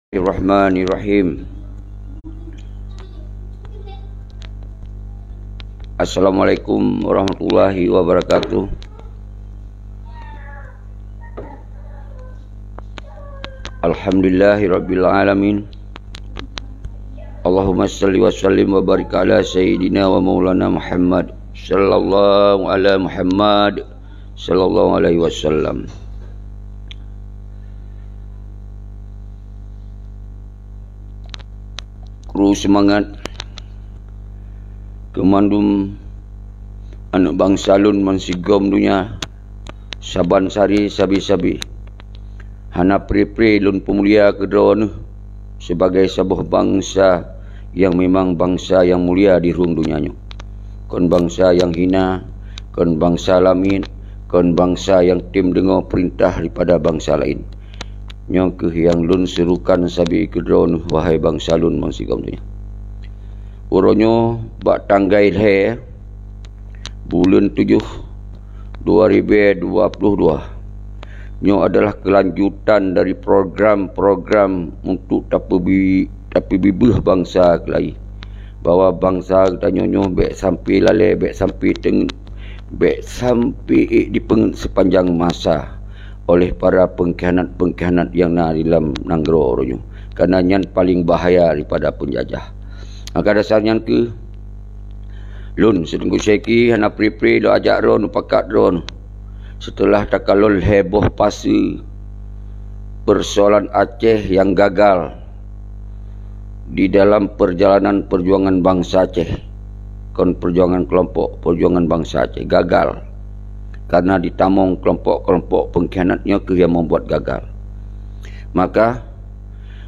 Bismillahirrahmanirrahim. Assalamualaikum warahmatullahi wabarakatuh. Alhamdulillahirabbil alamin. Allahumma shalli wa sallim wa barik ala sayyidina wa maulana Muhammad sallallahu alaihi wasallam. Kru semangat kemandum anak bangsa lun mansigom dunia saban sari sabi-sabi hana pri-pri lun pemulia kedron sebagai sebuah bangsa yang memang bangsa yang mulia di ruang dunianya. Kon bangsa yang hina, kon bangsa lamin, kon bangsa yang tim dengar perintah daripada bangsa lain. Nyong ke yang lun serukan sabi kedron wahai bangsa lun mansigom dunia. Uronyo bak tanggai le bulan 7 2022. Nyo adalah kelanjutan dari program-program untuk tapi bibih bangsa kelai. Bahawa bangsa kita nyo bek sampai lale, bek sampai bek sampai di sepanjang masa oleh para pengkhianat-pengkhianat yang di dalam nanggro oronyo. Karena yang paling bahaya daripada penjajah. Maka dasarnya ke lun sedengku syeki hana pri-pri do ajak ron pakat ron. Setelah takalul heboh pasi persoalan Aceh yang gagal di dalam perjalanan perjuangan bangsa Aceh, kon perjuangan kelompok perjuangan bangsa Aceh gagal karena ditamong kelompok-kelompok pengkhianatnya ke yang membuat gagal. Maka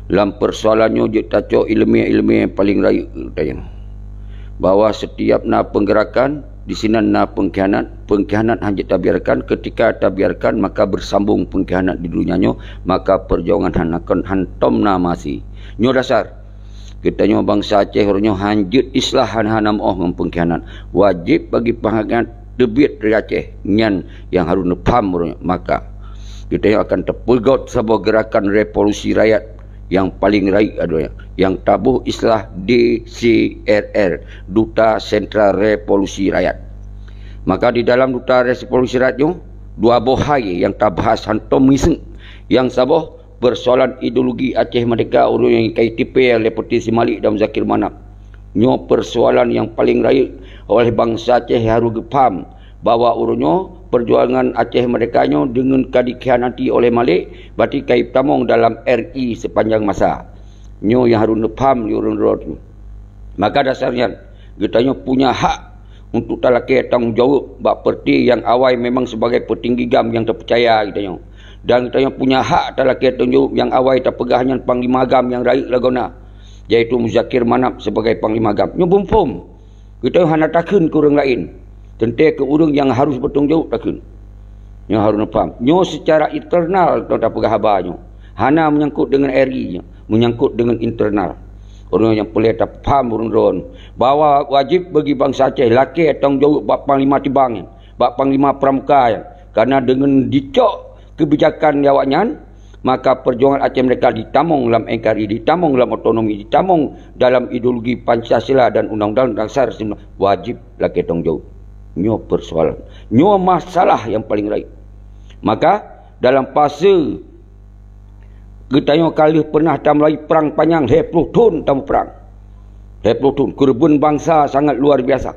dalam persoalannya je taco ilmiah yang paling raya tayang bahawa setiap na penggerakan di sini na pengkhianat hanya tabiarkan. Ketika tabiarkan maka bersambung pengkhianat di dunianya, maka perjuangan hanakan hantom na masih nyo dasar kita nyo bangsa Aceh orangnya hanjut islah hanam pengkhianat wajib bagi pengkhianat debit dari Aceh nyan yang harus nepam orangnya. Maka kita akan terpegot sebuah gerakan revolusi rakyat yang paling raik adalah yang tabuh istilah DCRR, Duta Sentral Revolusi Rakyat. Maka di dalam Duta Revolusi Rakyat itu dua bohai yang tabahas hantom miseng yang sabah persoalan ideologi Aceh Merdeka urang yang KTP oleh Petisi Malik dan Zakir Manap. Nyo persoalan yang paling raik oleh bangsa Aceh harus gepam bahawa urunyo perjuangan Aceh Merdekanya dengan dikhianati oleh Malik berarti kait tamong dalam RI sepanjang masa. Nyo yang harus nepam di urun-urun. Maka dasarnya kita punya hak untuk talaki tanggungjawab bak perti yang awal memang sebagai petinggi GAM yang terpercaya kita. Dan kita punya hak talaki tanggungjawab yang awal terpegahnya Panglima GAM yang raik lagona, iaitu Zakir Manap sebagai Panglima GAM. Nyo bumpum. Kita hana takun ke orang lain. Tentu ke orang yang harus bertanggungjawab takun. Nyo harus faham. Nyo secara internal tak pegah habarnya. Hana menyangkut dengan RI nya, menyangkut dengan internal. Orang yang boleh tak faham orang-orang bahawa wajib bagi bangsa Aceh laki tanggungjawab bak panglima tibang, bak panglima pramuka. Karena dengan dicok kebijakan awaknya, maka perjuangan Aceh mereka ditamong dalam NKRI, ditamong dalam otonomi, ditamong dalam ideologi Pancasila dan Undang-Undang Dasar wajib laki tanggungjawab. Nyo persoalan, nyo masalah yang paling raik. Maka dalam fase kita nyo kali pernah tamlai perang panjang 20 tahun tamu perang. 20 tahun korban bangsa sangat luar biasa.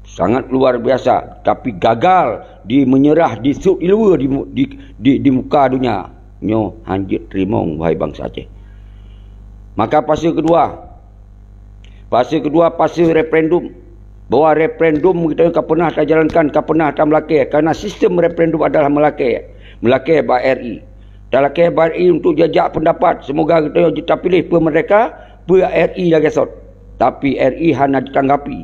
Sangat luar biasa, tapi gagal di menyerah di ilmu di muka dunia. Nyo hanjit terimong wahai bangsa Aceh. Maka fase kedua fase referendum. Bahawa referendum kita pernah terjalankan, pernah melakai. Karena sistem referendum adalah melakai by RI. Melakai by RI untuk jajak pendapat. Semoga kita pilih mereka, RI lagi sot. Tapi RI hanya ditanggapi.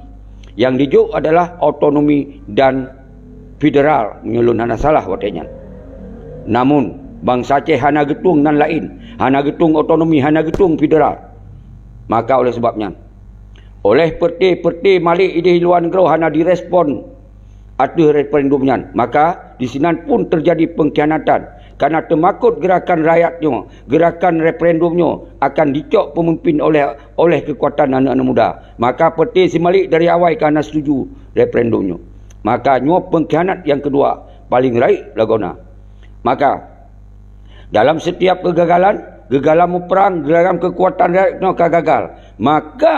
Yang dijuk adalah otonomi dan federal. Menyulun hana salah watanya. Namun, bangsa Aceh hana getung dan lain. Hana getung otonomi, hana getung federal. Maka oleh sebabnya, oleh perti Malik di luar negara hana direspon ada referendumnya. Maka di sini pun terjadi pengkhianatan. Karena termakut gerakan rakyatnya, gerakan referendumnya akan dicok pemimpin oleh kekuatan anak-anak muda. Maka peti si Malik dari awal kerana setuju referendumnya. Maka nyo pengkhianat yang kedua paling raik lagona. Maka dalam setiap kegagalan, gegalam perang, gegalam kekuatan rakyatnya akan gagal. Maka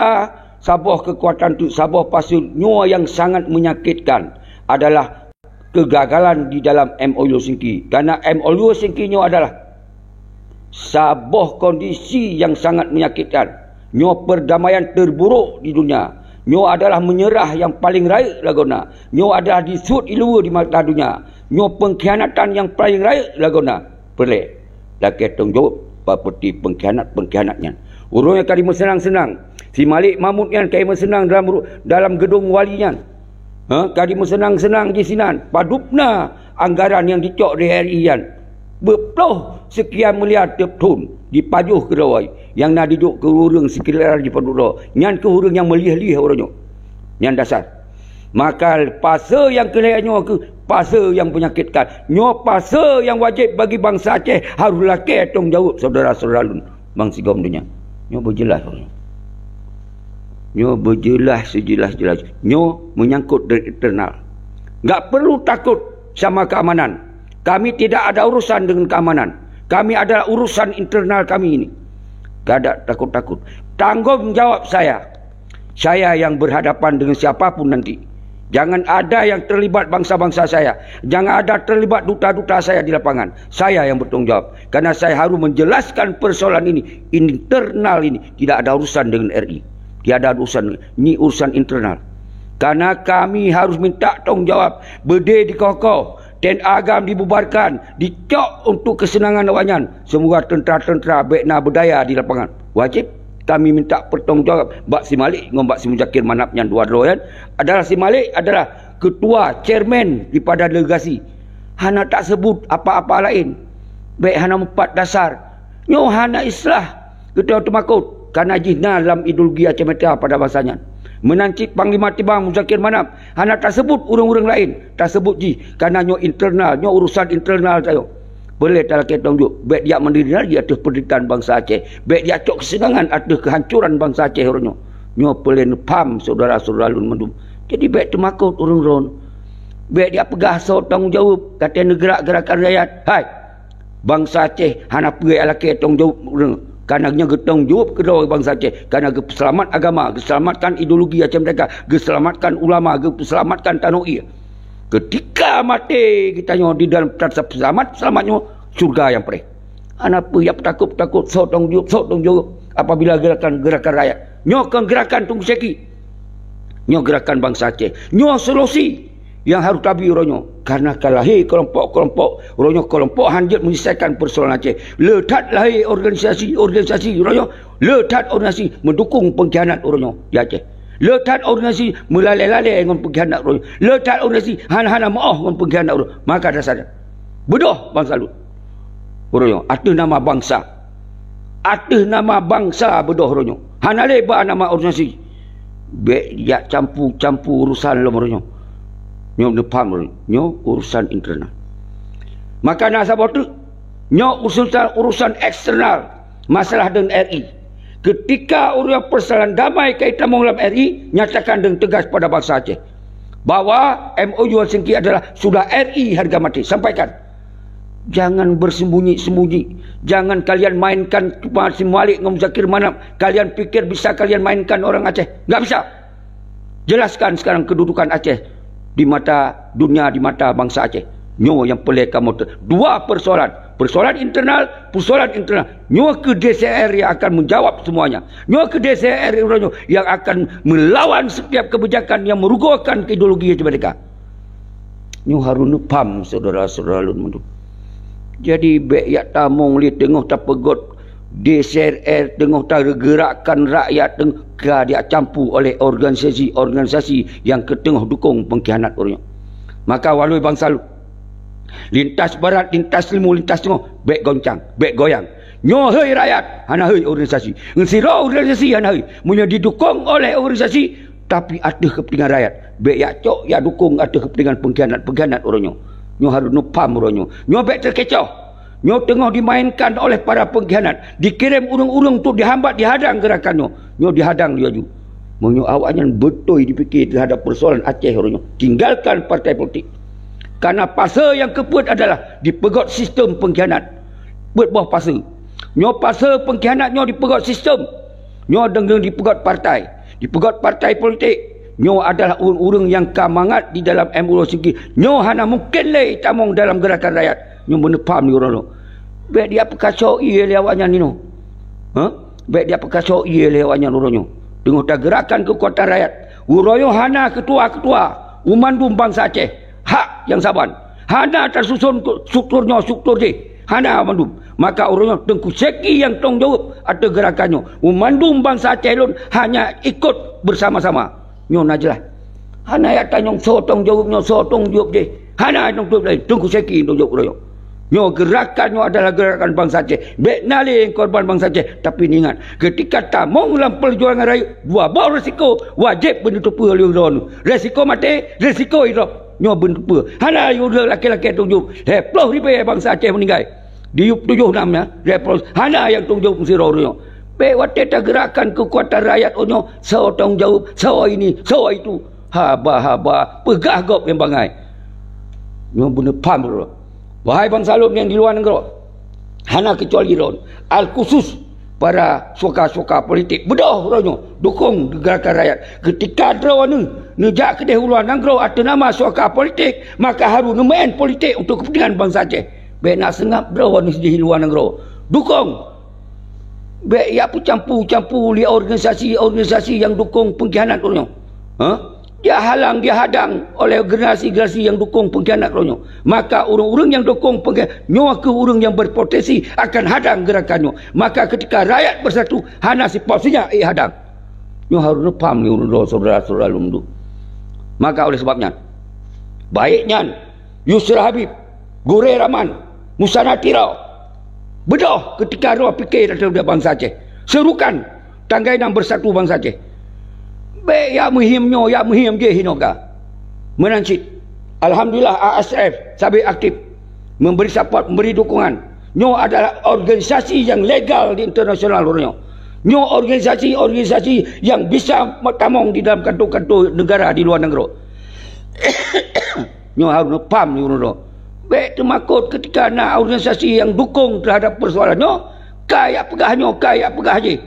sabuh kekuatan tu, sabuh pasal nyo yang sangat menyakitkan adalah kegagalan di dalam MOU Helsinki. Karena MOU Helsinki nyo adalah sabuh kondisi yang sangat menyakitkan. Nyo perdamaian terburuk di dunia. Nyo adalah menyerah yang paling raik lagona. Nyo adalah disut ilua di mata dunia. Nyo pengkhianatan yang paling raik lagona. Pelik. Laki tong jawab seperti pengkhianat-pengkhianatnya. Urungnya kali senang-senang. Si Malik Mahmud yang kali senang dalam gedung walinya. Kali senang-senang di sinan. Padupna anggaran yang dicok di RI yan. Berpuluh sekian miliar teptun dipajuh ke rawai. Yang nak duduk ke urung sekilar di paduk. Yang ke urung yang melih-lih orangnya. Yang dasar. Maka pasal yang kelayannya ke pasal yang menyakitkan. Nyo pasal yang wajib bagi bangsa Aceh haruslah ke tanggungjawab saudara-saudara lun bang sigom dunia. Nyo berjelas orangnya. Nyo berjelas sejelas-jelas. Nyo menyangkut dari internal. Tak perlu takut sama keamanan. Kami tidak ada urusan dengan keamanan. Kami adalah urusan internal kami ini. Tak ada takut-takut. Tanggungjawab saya. Saya yang berhadapan dengan siapapun nanti. Jangan ada yang terlibat bangsa-bangsa saya. Jangan ada terlibat duta-duta saya di lapangan. Saya yang bertanggung jawab. Karena saya harus menjelaskan persoalan ini. Internal ini. Tidak ada urusan dengan RI. Tiada urusan. Ini urusan internal. Karena kami harus minta tanggungjawab. Berdiri di kokoh. Dan agam dibubarkan. Dicok untuk kesenangan lawannya. Semua tentera-tentera bekna berdaya di lapangan. Wajib. Kami minta pertanggungjawab Mbak Si Malik dengan Mbak Si Mujakir Manapnya dua-dua kan. Adalah Si Malik adalah ketua, chairman daripada delegasi. Hana tak sebut apa-apa lain. Baik hana empat dasar. Nyo hana islah. Ketua termakut. Karena jihna dalam ideologi Aceh Meta pada masanya. Menancip Panglima Tibang Mujakir Manap. Hana tak sebut urang-urang lain. Tak sebut jih. Karena nyo internal. Nyo urusan internal saya. Boleh tak kita tunjuk. Baik dia mendiri lagi atas penderitaan bangsa Aceh. Baik dia cok kesenangan atas kehancuran bangsa Aceh orangnya. Nyo pelin pam saudara-saudara lun mendum. Jadi baik termakut orang-orang. Baik dia pegah so tanggungjawab. Kata negara gerakan rakyat. Hai. Bangsa Aceh. Hana pergi alaki tanggungjawab. Karena nya tanggungjawab kedua bangsa Aceh. Karena keselamat agama. Keselamatkan ideologi Aceh mereka. Keselamatkan ulama. Keselamatkan tanoi. Ketika mati kita di dalam selamatnya surga yang perih. Anak apa yang takut sotong jawab apabila gerakan rakyat. Nyo kan gerakan tunggu seki. Nyo gerakan bangsa Aceh. Nyo solusi yang harus tabi oronyo. Karena kalahi kelompok-kelompok oronyo kelompok hanjat menyelesaikan persoalan Aceh. Letat lahir organisasi oronyo. Letat organisasi mendukung pengkhianat oronyo di Aceh. Letak organisasi melalai-lalai dengan pengkhianat orang. Letak organisasi hana-hana maaf dengan pengkhianat orang. Maka dasarnya. Bedoh bangsa lu. Orangnya. Atas nama bangsa. Atas nama bangsa bedoh orangnya. Hana lebar nama organisasi. Bek dia campur urusan lo orangnya. Nyo depan orangnya. Nyo urusan internal. Maka nasabah tu. Nyo urusan eksternal. Masalah dengan RI. Ketika urang persoalan damai kaitan dalam RI, nyatakan dengan tegas pada bangsa Aceh bahawa MOU Helsinki adalah sudah RI harga mati. Sampaikan. Jangan bersembunyi-sembunyi. Jangan kalian mainkan Si Malik dengan Mujakir Manap. Kalian fikir bisa kalian mainkan orang Aceh. Tak bisa. Jelaskan sekarang kedudukan Aceh di mata dunia, di mata bangsa Aceh. Nyo yang pelik kamu dua persoalan. Persoalan internal. Nyo ke DCR yang akan menjawab semuanya. Nyo ke DCR yang akan melawan setiap kebijakan yang merugikan ideologi mereka. Nyo harus paham saudara-saudara lun. Jadi baik ya tamong li tengah tak pegot DCR tengah tak gerakan rakyat tengah dia campur oleh organisasi yang ketengah dukung pengkhianat orangnya. Maka walui bangsa lu lintas barat, lintas timur, baik goncang, baik goyang. Nyo hei rakyat, hana hei organisasi. Ngensiro organisasi hana hei. Punya didukung oleh organisasi, tapi ada kepentingan rakyat. Baik ya cok, ya dukung ada kepentingan pengkhianat orangnya. Nyo harus nupam orangnya. Nyo baik terkecoh. Nyo tengah dimainkan oleh para pengkhianat. Dikirim urung-urung tu dihambat, dihadang gerakan nyo. Nyo dihadang dia ju. Menyo awaknya betul dipikir terhadap persoalan Aceh orangnya. Tinggalkan partai politik. Karena pasal yang keput adalah dipegot sistem pengkhianat. Buat bawah pasal. Nyo pasal pengkhianat nyo dipegot sistem. Nyo dengan dipegot partai. Dipegot partai politik. Nyo adalah urung-urung yang kamangat di dalam MUO segi. Nyo hana mungkin leh tamong dalam gerakan rakyat. Nyo menepam ni orang tu. Baik dia perkacau ia lewatnya ni no. Baik dia perkacau ia lewatnya orangnya. Tengok tak gerakan kekuatan rakyat. Uroyo hana ketua-ketua umandum bangsa Aceh. Hak yang saban. Hana tersusun strukturnya struktur je. Hana umandum. Maka uroyo Tengku Seki yang tanggung jawab atau gerakannya. Umandum bangsa Aceh lun hanya ikut bersama-sama. Nyo najelah. Hana ya tanyong so tanggung jawab je. Hana tanggung jawab lain. Tengku Seki tanggung jawab uroyo. Nyo gerakannya adalah gerakan bangsa Aceh. Baik nali korban bangsa Aceh. Tapi ingat, ketika tamong dalam perjuangan raya, dua bawa risiko, wajib menutupi oleh orang. Risiko mati, risiko hidup. Nyo menutupi. Hana yudah laki-laki tunjuk. 10 ribu bangsa Aceh meninggal. Di 76 ya. Hana yang tunjuk mesti orang. Baik waktu tak gerakan kekuatan rakyat onyo, so tanggung jawab, so ini, so itu. Haba, pegah gop yang bangai. Nyo benar paham bro. Wahai bangsa Lun yang di luar negara, hana kecuali Ron, al-khusus para suka-suka politik, bedah orangnya, dukung gerakan rakyat. Ketika Ron nejak ke luar negara atas nama suka politik, maka harus main politik untuk kepentingan bangsa Aceh. Baik nak sengap Ron di luar negara, dukung. Baik ia pun campur li organisasi yang dukung pengkhianat orangnya. Dia halang, dia hadang oleh generasi-generasi yang dukung pengkhianat rohnya. Maka urung-urung yang dukung pengkhianat, nyawa ke urung yang berpotensi akan hadang gerakannya. Maka ketika rakyat bersatu, hana si posisinya hadang. Nyawa harus paham ni urung saudara-saudara lumdu. Maka oleh sebabnya, baiknya Yusra Habib, Gure Rahman, Musana Tirau, bedah ketika roh fikir terhadap bangsa Aceh. Serukan tanggai dan bersatu bangsa Aceh. Baik ya muhim je hinoga. Menancit. Alhamdulillah ASF sabit aktif memberi support, memberi dukungan. Nyo adalah organisasi yang legal di internasional orangnya. Nyo organisasi yang bisa tamong di dalam kantor-kantor negara di luar negara. Nyo harus paham ni orang. Baik temakut ketika nak organisasi yang dukung terhadap persoalan nyo, kaya pegah je.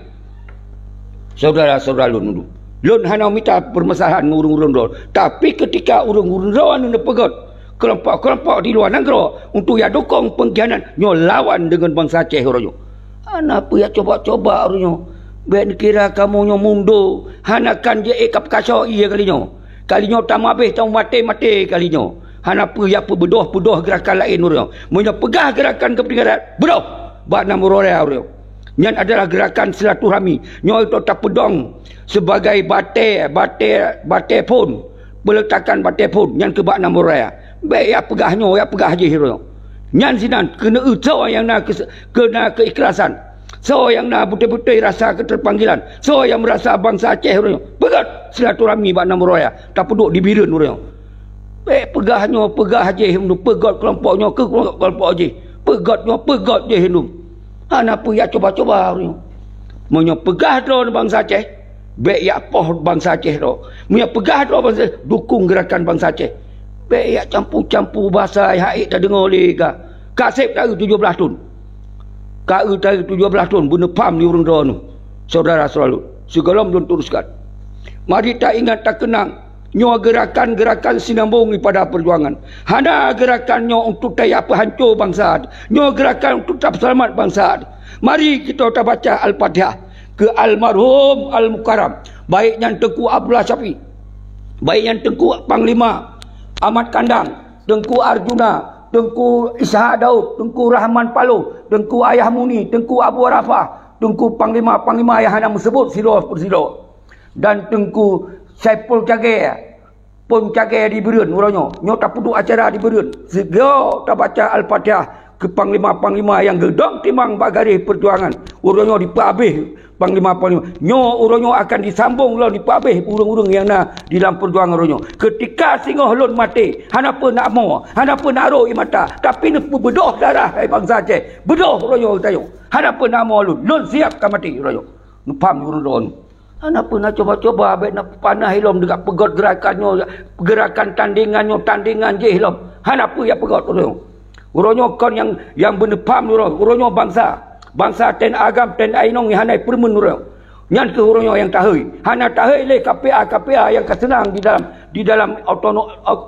Saudara-saudara Lun. Lun hana minta permasalahan urung-urung Ron. Tapi ketika urung-urung Ron nak pegot kelompok-kelompok di luar negara untuk yang dukung pengkhianat, nyo lawan dengan bangsa Aceh orangnya. Hana apa ya coba-coba orangnya. Ben kira kamu nyo mundur, hana kan je ekap kacau iya kalinya. Kalinya tak habis tak mati kalinya. Hana apa ya bedoh gerakan lain orangnya. Menyo pegah gerakan kepentingan bedoh. Bak nama orangnya. Yang adalah gerakan silaturahmi. Nyo itu tak pedong sebagai batai pun. Peletakan batai pun. Yang kebak nama raya. Baik ya pegah je hero. Yang sinan kena so yang nak kena keikhlasan. So yang nak betul-betul rasa keterpanggilan. So yang merasa bangsa Aceh hero. Pegat silaturahmi bak nama raya. Tak peduk di biren hero. Baik pegah je hero. Pegat kelompoknya ke kelompok je. Pegat je hero. Hana apa ya coba-coba orang. Menyo pegah drone bangsa Aceh. Baik ya poh bangsa Aceh ro. Menyo pegah drone bangsa dukung gerakan bangsa Aceh. Baik ya campur-campur bahasa haik tak dengar oleh ka. Kasip tak 17 tahun. Ka tak 17 tahun benda pam ni urang drone. Saudara selalu. Segala belum teruskan. Mari tak ingat tak kenang. Nyo gerakan sinambung pada perjuangan. Hana gerakannya untuk tak hancur bangsa. Nyo gerakan untuk tak selamat bangsa. Mari kita baca Al-Fatihah ke almarhum Al-Mukarram. Baik yang Tengku Abdullah Syafi. Baik yang Tengku Panglima Ahmad Kandang, Tengku Arjuna, Tengku Ishak Daud, Tengku Rahman Paloh, Tengku Ayah Muni, Tengku Abu Arafah, Tengku Panglima yang hana sebut silo per silo. Dan Tengku Saiful Cagay pun Cagay di Berun orangnya. Nyo tak puduk acara di Berun. Segera tak baca Al-Fatihah ke panglima-panglima yang gedong timang bagaris perjuangan. Urangnya dipabih panglima-panglima. Nyo urangnya akan disambung lo dipabih urang-urang yang nak di dalam perjuangan urangnya. Ketika singoh lon mati, hanapa nak mo, hanapa nak ro mata, tapi ne bedoh darah bangsa Aceh. Bedoh urangnya tayo. Hanapa nak mo lon siap ka mati urangnya. Nu pam urang. Hanapa nak coba-coba abek nak panah ilom dekat pegot gerakannya, gerakan tandingan je ilom. Hanapa ya pegot urangnya. Uronyo kon yang benepam uronyo bangsa ten agam ten ainong hanai permen uronyo nyan ke uronyo yang tahui hana tahui le KPA yang kasenang di dalam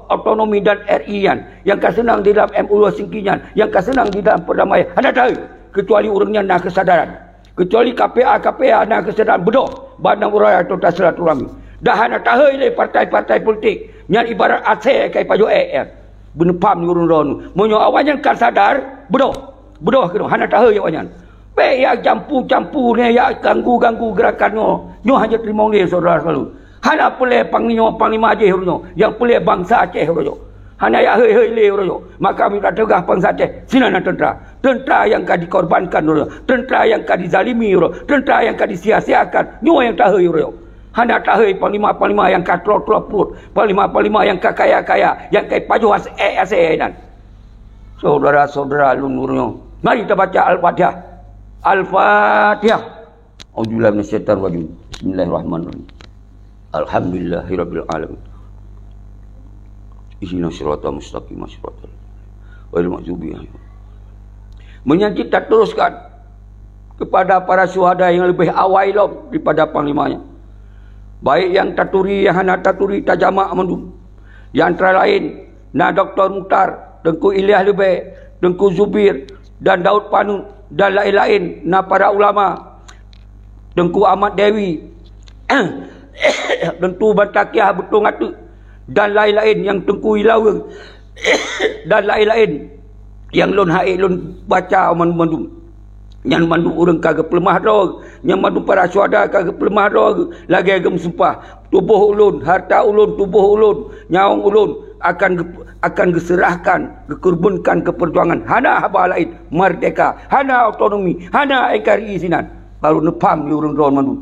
autonomi dan RI yang kasenang di dalam MUU Singkinyan yang kasenang di dalam perdamaian hana tahui kecuali urangnya nak kesadaran kecuali KPA nak kesadaran bedoh bandang uraya atau silaturahmi dah hana tahui le partai-partai politik nyan ibarat Aceh kai pajo benepam ni urun-urun. Monyo awanyan kan sadar, bedoh kena hana tahu ya awanyan. Pe ya campu ni ya ganggu gerakannya. Nyo hanya terima ni saudara selalu. Hana pule panglima Aceh urunyo, yang pule bangsa Aceh urunyo. Hana ya hei le urunyo. Maka minta tegah bangsa Aceh, sinana tentera yang kadi dikorbankan urunyo, tentera yang kadi dizalimi urunyo, tentera yang kadi sia-siakan. Nyo yang tahu urunyo. Hana tahu panglima-panglima yang katrol-trol panglima-panglima yang kaya-kaya, yang kaya pajuh dan saudara-saudara lunurnya. Mari kita baca Al-Fatihah. Al-Fatihah. A'udzubillahi minasyaitonir rajim. Bismillahirrahmanirrahim. Alhamdulillahirabbil alamin. Ihdinas siratal mustaqim siratal wal maghdubi alaihim. Menyanjung kita teruskan kepada para syuhada yang lebih awal daripada panglimanya. Baik yang taturi, yang hana taturi tajamak mendum. Yang antara lain, Dr. Mukhtar, Tengku Ilyas Lebih, Tengku Zubir, dan Daud Panu, dan lain-lain, para ulama, Tengku Ahmad Dewi, Tengku Bantakiah Betul Ngatu, dan lain-lain yang Tengku Ilawa, dan lain-lain yang lon haik lon baca mendum. Yang mandu orang kagak pelemah dog, yang mandu para syuhada kagak pelemah dog, lagi agam sumpah tubuh ulun, harta ulun, tubuh ulun, nyawa ulun akan diserahkan, dikorbankan ke perjuangan. Hana haba lain merdeka, hana autonomi, hana NKRI sinan. Baru nepam di urang ron mandu.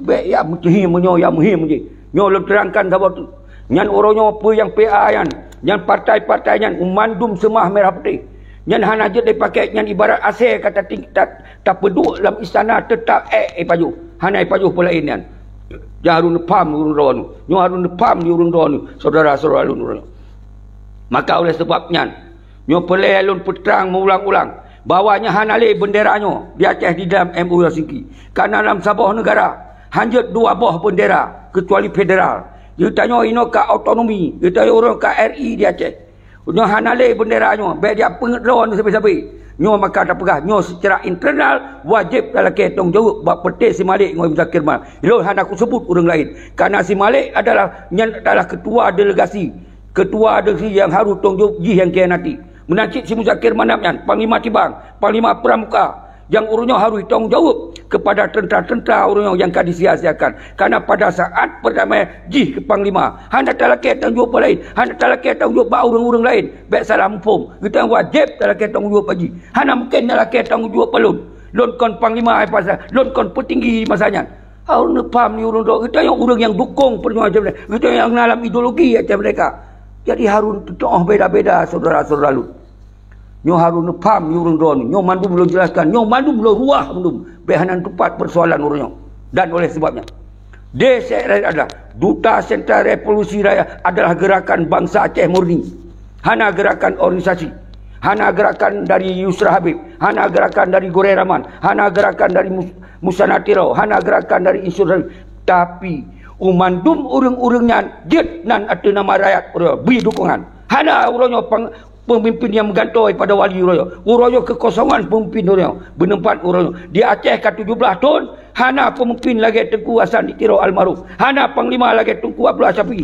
Baik ya muhim je. Nyo le terangkan sahabat tu. Nyan oronyo apa yang PA yang partai-partai mandum semah merah putih. Yang hana je dipakai yang ibarat asal kata tak peduk dalam istana tetap pajuh. Hana pajuh pula ini kan. Jarun pam urun ron. Nyo harun pam di urun ron saudara-saudara urun. Maka oleh sebabnya nyo pelai alun peterang mengulang-ulang bawanya hana le benderanya di Aceh di dalam MUU Singki. Karena dalam sebuah negara hanya 2 buah bendera kecuali federal. Dia tanya ino ka autonomi, dia tanya orang ka RI di Aceh. Nyo hanale benderanya, baik dia pengetlon sampai-sampai. Nyo maka tak pegah, nyo secara internal wajib dalam ketong jawab buat peti si Malik ngoi Zakir Mal. Lo han aku sebut orang lain. Karena si Malik adalah ketua delegasi yang harus tanggung jawab yang kianati. Menancik si Muzakir Manapnya, Panglima Tibang, Panglima Pramuka, yang urunnya harus tanggung jawab kepada tentera-tentera urunnya yang kadi sia-siakan. Karena pada saat perdamaian ke Panglima, hanya talaki tanggung jawab lain, hanya talaki tanggung jawab urung-urung lain. Baik salah mufum, kita wajib talaki tanggung jawab haji. Hanya mungkin talaki tanggung jawab pelun. Lon kon Panglima pasal, lon kon petinggi masanya. Harus paham ni urung dok. Kita yang urung yang dukung perjuangan mereka. Kita yang dalam ideologi aja mereka. Jadi harus beda-beda saudara-saudara lu. Nyo harun pam nyurung don, nyo mandu belum jelaskan, nyo mandu belum ruah belum behanan tepat persoalan urunyo. Dan oleh sebabnya DSRI adalah Duta Sentral Revolusi Raya adalah gerakan bangsa Aceh murni. Hana gerakan organisasi, hana gerakan dari Yusra Habib, hana gerakan dari Gore Rahman, hana gerakan dari Musa Natiro, hana gerakan dari Insur Habib. Tapi umandum urung-urungnya jet nan ada nama rakyat beri dukungan. Hana urunyo pemimpin yang menggantoi pada wali Uroyo. Uroyo kekosongan pemimpin Uroyo. Benempat Uroyo. Di Aceh ke 17 tahun, hana pemimpin lagi Tengku Hasan Ditiro Almarhum. Hana panglima lagi Tengku Abdul Syafi'i.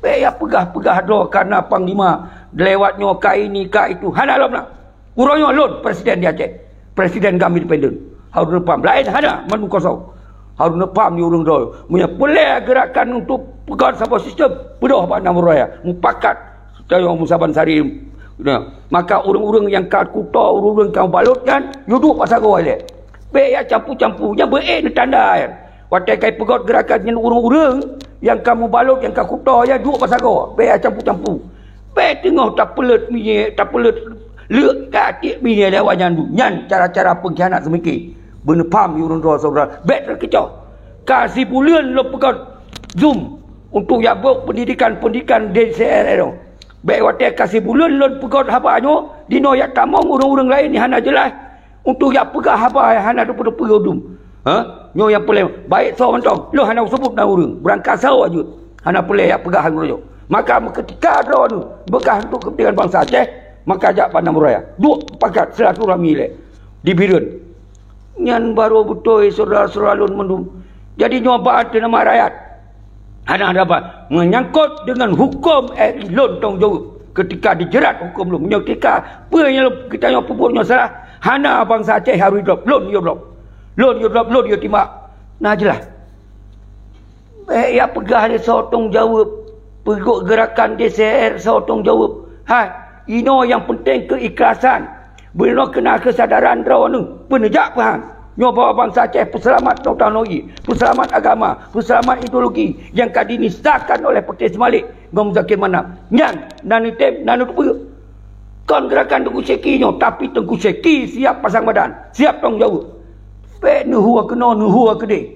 Ya pegah-pegah doh karena panglima lewatnya ka ini ka itu. Hana lom nak. Uroyo lon presiden di Aceh. Presiden kami independen. Harun Nepam. Lain hana manu kosong. Harun Nepam di urung doh. Punya boleh gerakan untuk pegang sebuah sistem. Bedoh Pak Namuraya. Mupakat. Saya Musaban Sari Maka urang-urang yang kau kuta, urang-urang kau balut kan, duduk pasal kau elek. Baik ya campur-campurnya beik ni tanda kan. Watai kai pegot gerakan dengan urang-urang yang kamu balut, yang kau kuta ya duduk pasal kau. Baik ya campur-campur. Baik tengah tak pelet minyak, tak pelet lek kat atik minyak lewat nyandu. Nyan cara-cara pengkhianat semikir. Benar paham urang doa saudara. Baik terkecoh. Kasih bulan lo pegot Zoom untuk yang buat pendidikan DCR itu. Baik watai kasih bulan lo pegot habanya dino yak tamong urang-urang lain ni hana jelas untuk yak pegah haba hana depa-depa udum. Nyo yang pelai baik so mentong lo hana sebut na urang berangkat saw aja hana pelai yak pegah urang. Maka ketika ada tu bekah untuk kepentingan bangsa Aceh, maka ajak Pandang Raya duk pakat silaturahmi le di Birun. Nyan baru betul saudara-saudara lun mendum. Jadi nyoba ada nama rakyat. Ada apa? Menyangkut dengan hukum lun tong jawab. Ketika dijerat hukum lun. Ketika apa yang kita yang pupuknya salah, hana bangsa Aceh harus drop. Lun you drop. Lun you drop, lun you timbak. Nah jelas. Ya pegah dia sotong jawab. Perguk gerakan DCR sotong jawab. Ino yang penting keikhlasan. Bila kena kesadaran draw ni. Penejak faham. Nyo bawa bangsa Aceh perselamat teknologi, perselamat agama, perselamat ideologi yang kadi nisahkan oleh Pertis Malik Gom Zakir Manap. Nyan nanu tem nanu tu kon gerakan Tengku Seki nyo, tapi Tengku Seki siap pasang badan, siap tanggungjawab. Pe nuhua kena nuhua kede.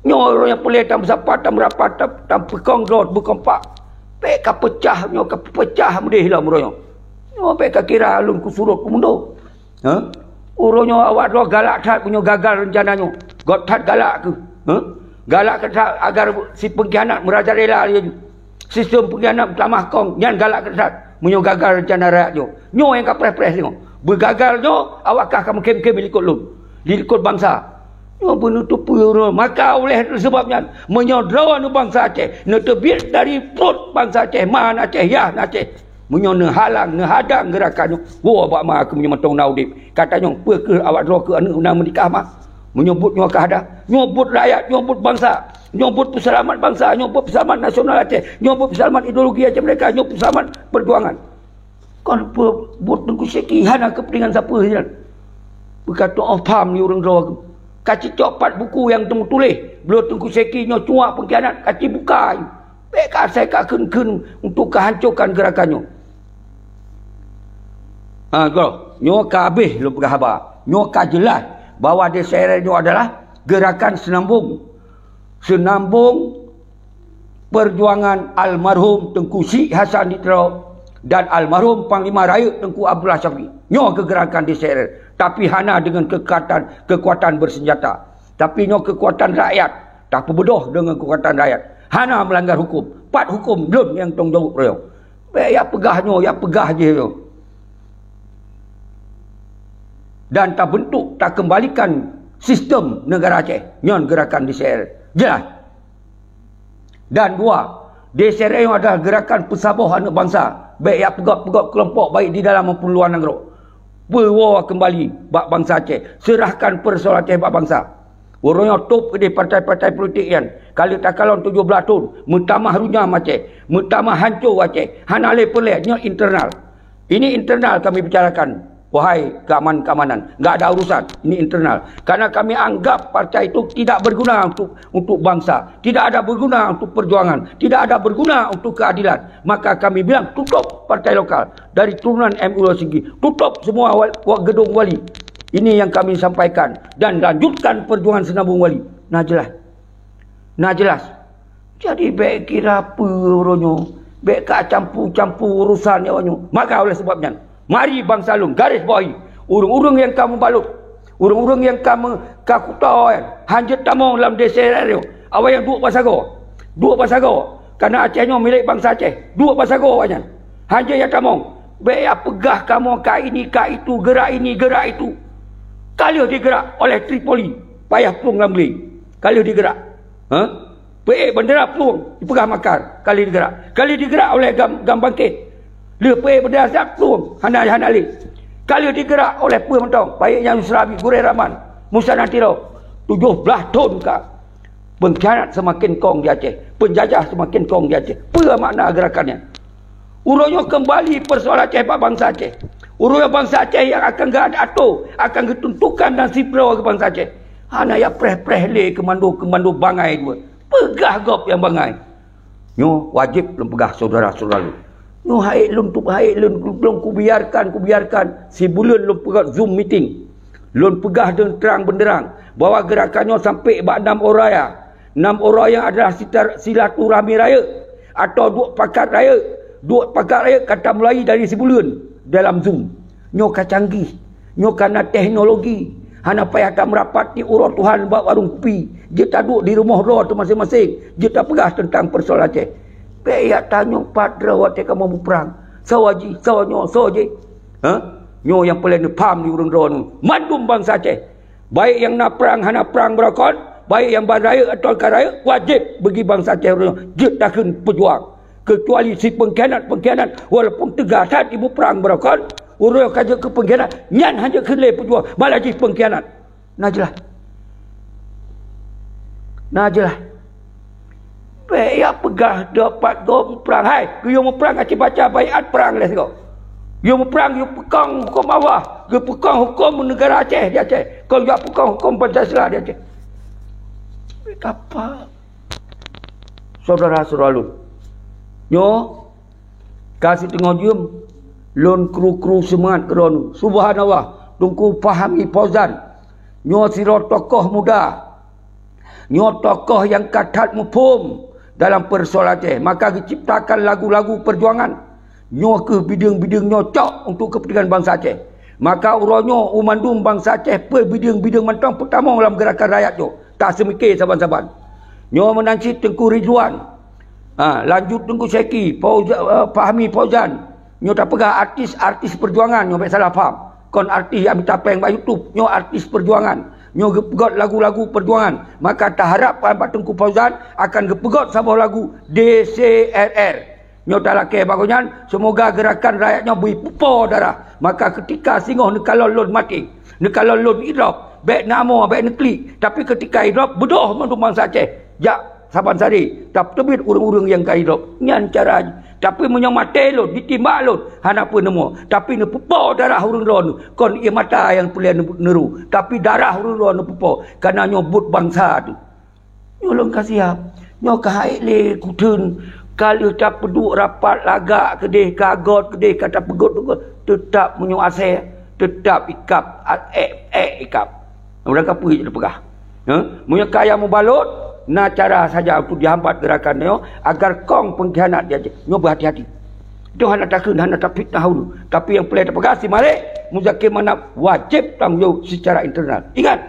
Nyo orang yang pelai tam sapat tam rapat tam pekong rod berkompak. Pe ka pecah nyo ka pecah mudih hilang muronyo. Nyo pe ka kira alun ku surut ku mundo. Urunyo awak roh galak tat punya gagal rencananya. God tat galak ke? Galak ketat agar si pengkhianat merajalela dia. Sistem pengkhianat tamah kong nyan galak ketat punya gagal rencana rakyat jo. Nyo yang ka pres-pres tengok. Bergagal jo awakkah kamu kem-kem ikut lun. Ikut bangsa. Nyo penutup puyur. Maka oleh sebabnya menyodrawan bangsa Aceh. Netebit dari perut bangsa Aceh. Man Aceh, ya Aceh. Menyo halang, hadang gerakannya. Wah, bak mah aku menyematong naudip. Katanya, apa ke awak roh ke anak undang menikah mah? Menyebut nyo kahada. Nyebut rakyat, nyebut bangsa. Nyebut perselamat bangsa, nyebut perselamat nasional Aceh. Nyebut perselamat ideologi Aceh mereka, nyebut perselamat perjuangan. Kan buat Tengku Seki, hana kepentingan siapa je. Berkata, paham ni orang roh aku. Kaci copat buku yang temu tulis. Belum Tengku Seki nyo cuak pengkhianat, kaci buka. Mereka saya ken untuk kehancurkan gerakannya. Nyo ka habis lu pegah khabar. Nyo ka jelas bahawa DCR itu adalah gerakan senambung perjuangan almarhum Tengku Syed Hassan Diterau dan almarhum Panglima Raya Tengku Abdullah Syafiq. Nyo ke gerakan DCR, tapi hana dengan kekuatan bersenjata. Tapi nyo kekuatan rakyat, tak berbedoh dengan kekuatan rakyat. Hana melanggar hukum. Pat hukum belum yang tanggungjawab royo. Ya pegahnya, ya pegah je yo. Dan tak bentuk, tak kembalikan sistem negara Aceh. Nyon gerakan DCR. Jelas. Dan dua, DCR yang adalah gerakan pesabah anak bangsa. Baik yang pegot-pegot kelompok baik di dalam maupun luar negara. Perwa kembali bak bangsa Aceh. Serahkan persoalan Aceh bak bangsa. Orangnya top di partai-partai politik yang kalau tak kalon 17 tahun mutamah runyam Aceh, mutamah hancur Aceh, hanale peleknya internal. Ini internal kami bicarakan. Wahai keamanan, enggak ada urusan. Ini internal. Karena kami anggap partai itu tidak berguna untuk bangsa, tidak ada berguna untuk perjuangan, tidak ada berguna untuk keadilan. Maka kami bilang tutup partai lokal dari turunan MU Sigi, tutup semua gedung wali. Ini yang kami sampaikan dan lanjutkan perjuangan senambung wali. Nah jelas. Jadi baik kira apa orangnya, baik kak campur-campur urusan nyawanyo. Maka oleh sebabnya, mari bangsa lun garis bawahi urung-urung yang kamu balut, urung-urung yang kamu kakutawan, hanjut tamong dalam DCR itu. Awak yang duduk pasago, karena Acehnya milik bangsa Aceh. Duduk pasago awaknya. Hanjut yang tamong. Baik pegah kamu ka ini ka itu, gerak ini gerak itu. Kalau digerak oleh Tripoli, payah pelung dalam beli. Kalau digerak, bendera pelung, dipegah makar. Kalau digerak oleh gam bangkit, lepai bendera siap pelung, hana li. Kalau digerak oleh Puan Mentong, baik yang Serabi, Gureh Rahman, Musa Nantiro, 17 tahun kak. Pengkhianat semakin kong di Aceh, penjajah semakin kong di Aceh. Apa makna gerakannya? Urunyo kembali persoalan Aceh pak bangsa Aceh. Urunyo bangsa Aceh yang akan gak ada atur, akan ketuntukan dan sipro ke bangsa Aceh. Hana ya preh-preh le kemando bangai dua. Pegah gop yang bangai. Nyo wajib lem pegah saudara-saudara lu. Nyo haik lum belum kubiarkan sebulan lum pegah Zoom meeting. Lum pegah dengan terang benderang bahwa gerakannya sampai 6 orang ya. 6 orang yang adalah silaturahmi raya atau dua pakat raya kata mulai dari sebulan dalam Zoom. Nyo canggih, nyo karena teknologi. Hana payah tak merapati urut Tuhan buat warung kopi. Dia tak duduk di rumah roh tu masing-masing. Dia tak pegah tentang persoalan Aceh. Payah tanya padra waktu kamu mau perang. Sawaji, sawanyo, sawaji. Nyo yang paling faham di urung roh tu. Mandum bangsa Aceh. Baik yang nak perang, hana perang berakon. Baik yang baraya atau karaya. Wajib bagi bangsa Aceh. Dia takkan berjuang. Kecuali si pengkhianat. Walaupun tegas saat ibu perang berakon. Urut kaja ke pengkhianat. Nyan hanya kelai pejuang. Malah jadi pengkhianat. Najelah. Payah pegah dapat gom perang. Hai. You mau perang Aceh baca bayat perang lah sekau. You mau perang. You pekang hukum bawah. You pekang hukum negara Aceh di Aceh. Kalau you pekang hukum Pancasila di Aceh. Apa? Saudara-saudara lu. Nyo. Kasih tengok jom. Lon kru semangat keron. Subhanallah. Tungku fahami Fauzan. Nyo siro tokoh muda. Nyo tokoh yang katat mufum dalam persoalan Aceh. Maka diciptakan lagu-lagu perjuangan. Nyo ke bidang-bidang nyocok untuk kepentingan bangsa Aceh. Maka uronyo umandum bangsa Aceh per bidang-bidang mentang pertama dalam gerakan rakyat tu. Tak semikir saban-saban. Nyo menanci Tengku Ridwan. Lanjut Tengku Syeki. Fahmi Fauzan. Nyo tak pegah artis perjuangan. Nyo baik salah faham. Kon artis yang minta peng kat YouTube. Nyo artis perjuangan. Nyo gepegot lagu-lagu perjuangan. Maka tak harap Pak Tengku Fauzan akan gepegot sebuah lagu DCRR. Nyo tak lakih bagusnya. Semoga gerakan rakyatnya beri pupur darah. Maka ketika singoh nekalon lon mati. Nekalon lon hidup. Baik nama, baik neklik. Tapi ketika hidup, bedoh menurut bangsa Aceh. Jak saban sari. Tak terbit urung-urung yang kaya hidup. Nyan cara. Tapi menyamate lon, ditimbak lon. Hana pun nemu. Tapi ne pupau darah urung lon. Kon ia mata yang pelian neru. Tapi darah urung lon ne pupau. Karena nyobut bangsa tu. Nyolong kasiap. Nyo kahai le kutun. Kalau tak peduk rapat lagak kedih kagot kedih kata pegot tu. Tetap menyo asih. Tetap ikap. Ikap. Mereka pergi je pegah. Punya kaya membalut. Nah cara saja untuk dihambat gerakan nyo agar kong pengkhianat dia nyo berhati-hati. Itu hanya takut, hanya tak fitnah dulu. Tapi yang pelai terpegasi malik Muzakir Manap wajib tanggungjawab secara internal. Ingat,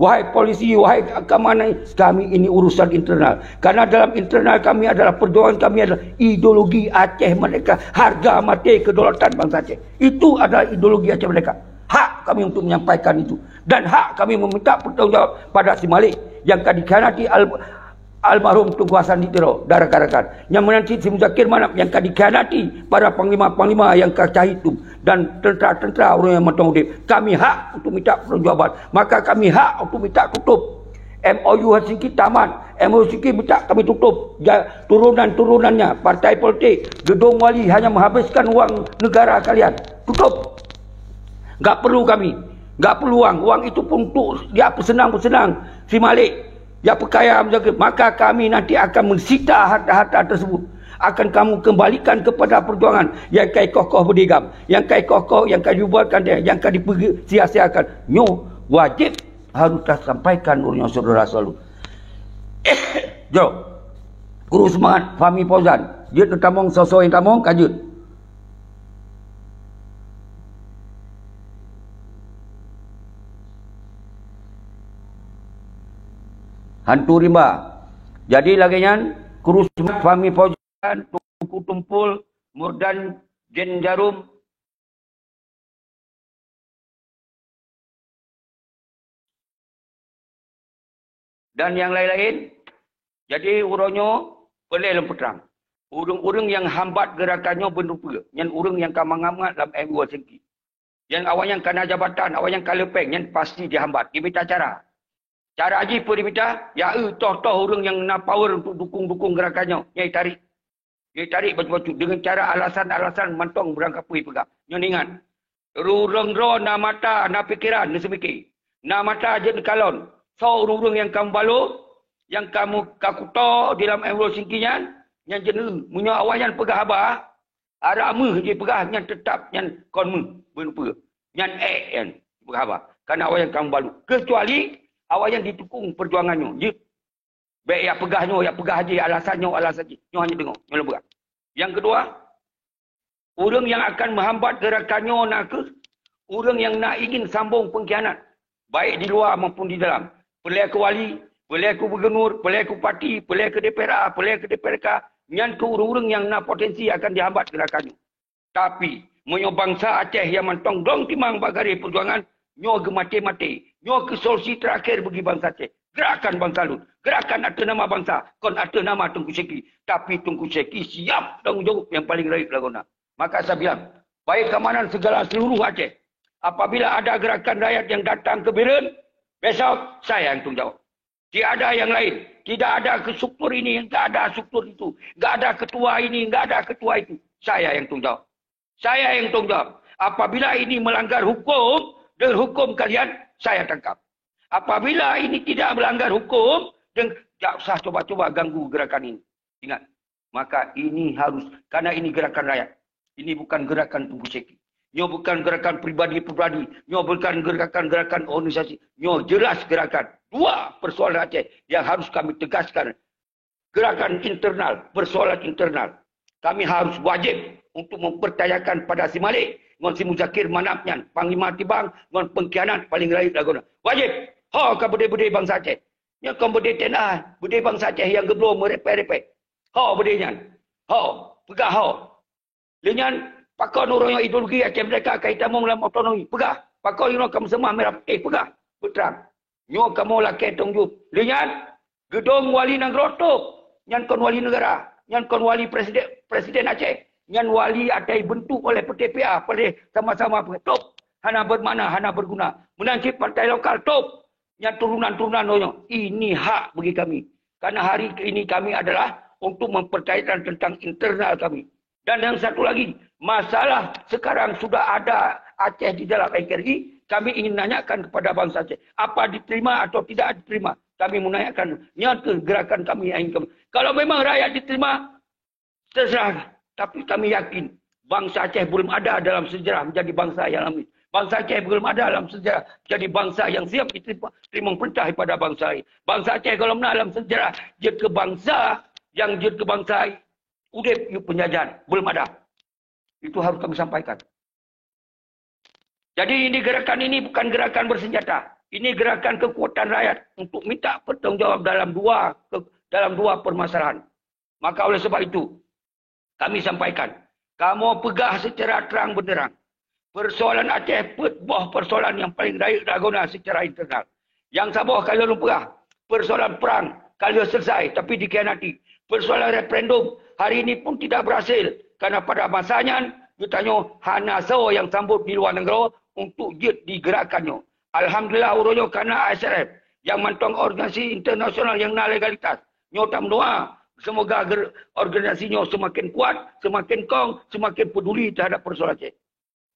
wahai polisi, wahai keamanan, kami ini urusan internal. Karena dalam internal kami adalah perjuangan kami adalah ideologi Aceh mereka, harga mati kedaulatan bangsa Aceh. Itu adalah ideologi Aceh mereka. Hak kami untuk menyampaikan itu. Dan hak kami meminta pertanggungjawab pada si Malik yang dikhianati almarhum Tunku Hasan Ditiro darah karakan. Yang menanti si Muzakir Manap yang dikhianati para panglima-panglima yang kacah itu dan tentera-tentera orang yang matang udip. Kami hak untuk minta pertanggungjawaban. Maka kami hak untuk minta tutup. MOU Helsinki tamat. MOU Helsinki minta kami tutup. Turunan-turunannya partai politik gedung wali hanya menghabiskan wang negara kalian. Tutup. Tak perlu kami. Tak perlu wang. Wang itu pun untuk dia bersenang-senang si Malik. Dia perkaya menjaga. Maka kami nanti akan mensita harta-harta tersebut. Akan kamu kembalikan kepada perjuangan. Yang kai kokoh berdigam. Yang kai kokoh, yang kai dibuatkan dia. Yang kai disia-siakan. Nyo wajib harus sampaikan oleh saudara selalu. Jom. Guru semangat Fahmi Fauzan. Dia tertamong sosok yang tamong kajut. Hantu rimba. Jadi lagi nyan kurus Fahmi Fauzan, Tuku Tumpul, Murdan Jen Jarum. Dan yang lain-lain. Jadi uronyo boleh dalam perang. Urung-urung yang hambat gerakannya berupa. Yang urung yang kamang-amat dalam MOU Helsinki. Yang awak yang kena jabatan, awak yang kalepeng, yang pasti dihambat. Diminta cara. Cara Haji pun diminta, ya toh-toh orang yang nak power untuk dukung-dukung gerakannya, nyai tarik. Dia tarik baju-baju dengan cara alasan-alasan mantong berangkapui pegang. Nyon ingat. Rurung ro na mata na pikiran na semikir. Na mata je kalon. So rurung yang kamu balu, yang kamu kakuto dalam enrol singkinyan, yang jenuh munya awayan pegah abah, ara mu je pegah yang tetap yang kon mu berupa. Yang yang pegah abah. Karena awayan kamu balu. Kecuali awayan ditukung perjuangannya. Je. Baik yang pegahnya, yang pegah je alasannya, alasan je. Nyo hanya tengok, nyo lebat. Yang kedua, orang yang akan menghambat gerakannya nak ke, orang yang nak ingin sambung pengkhianat, baik di luar maupun di dalam. Pelai ke wali, pelai ke gubernur, pelai ke parti, pelai ke DPRA, pelai ke DPRK, yang ke orang-orang yang nak potensi akan dihambat gerakannya. Tapi, menyo bangsa Aceh yang mentong dong timang bagari perjuangan, nyo ke mati-mati, nyo ke solusi terakhir bagi bangsa Aceh. Gerakan bangsa Lut, gerakan atas nama bangsa, kon atas nama Tunku Seki. Tapi Tunku Seki siap tanggungjawab yang paling raih laguna. Maka saya bilang, baik keamanan segala seluruh Aceh. Apabila ada gerakan rakyat yang datang ke Biren, besok saya yang tanggung jawab. Tidak ada yang lain. Tidak ada ke struktur ini, tidak ada struktur itu. Tidak ada ketua ini, tidak ada ketua itu. Saya yang tanggung jawab. Saya yang tanggung jawab. Apabila ini melanggar hukum, dan hukum kalian, saya tangkap. Apabila ini tidak melanggar hukum, dan tak usah coba-coba ganggu gerakan ini. Ingat, maka ini harus, karena ini gerakan rakyat. Ini bukan gerakan Tunku Seki. Nyo bukan gerakan pribadi-pribadi. Nyo bukan gerakan-gerakan organisasi. Nyo jelas gerakan. Dua persoalan Aceh yang harus kami tegaskan. Gerakan internal, persoalan internal. Kami harus wajib untuk mempercayakan pada si Malik, ngon si Muzakir Manapnyan, Panglima Tibang, ngon pengkhianat paling raih laguna. Wajib. Ha ka bude-bude bangsa Aceh. Nya kom bude tenah, bude bangsa Aceh yang geblo merepek-repek. Ha bude nyan. Ha, pegah ha. Lenyan pakau nurunyo ideologi Aceh mereka kaitan dalam otonomi. Pegah. Pakau ino kamu semua merah putih. Pegah. Berterang. Nyo kamu laki tunggu. Lenyan gedung wali negara tutup. Nyan kon wali negara. Nyan kon wali presiden Aceh. Nyan wali ada bentuk oleh PTPA. Pada sama-sama tutup. Hana bermakna, hana berguna. Menancip partai lokal tutup. Yang turunan-turunan nonyo. Ini hak bagi kami. Karena hari ini kami adalah untuk mempercayakan tentang internal kami. Dan yang satu lagi, masalah sekarang sudah ada Aceh di dalam NKRI, kami ingin nanyakan kepada bangsa Aceh. Apa diterima atau tidak diterima? Kami menanyakan nyata gerakan kami yang ingin kami. Kalau memang rakyat diterima, terserah. Tapi kami yakin bangsa Aceh belum ada dalam sejarah menjadi bangsa yang lain. Bangsa Aceh belum ada dalam sejarah jadi bangsa yang siap diterima perintah daripada bangsa lain. Bangsa Aceh kalau menang dalam sejarah dia ke bangsa yang dia ke bangsa udip yuk penjajahan. Belum ada. Itu harus kami sampaikan. Jadi ini gerakan ini bukan gerakan bersenjata. Ini gerakan kekuatan rakyat untuk minta pertanggungjawab dalam dua permasalahan. Maka oleh sebab itu kami sampaikan. Kamu pegah secara terang benderang. Persoalan Aceh buah persoalan yang paling raih laguna secara internal. Yang Sabah kalian pegah. Persoalan perang kalian selesai tapi dikhianati. Persoalan referendum hari ini pun tidak berhasil. Karena pada masanya ditanya hana so yang sambut di luar negara untuk digerakkannya. Alhamdulillah urunya karena ASRF yang mantong organisasi internasional yang nak legalitas. Nyotam doa. Semoga organisasinya semakin kuat, semakin kong, semakin peduli terhadap persoalan Aceh.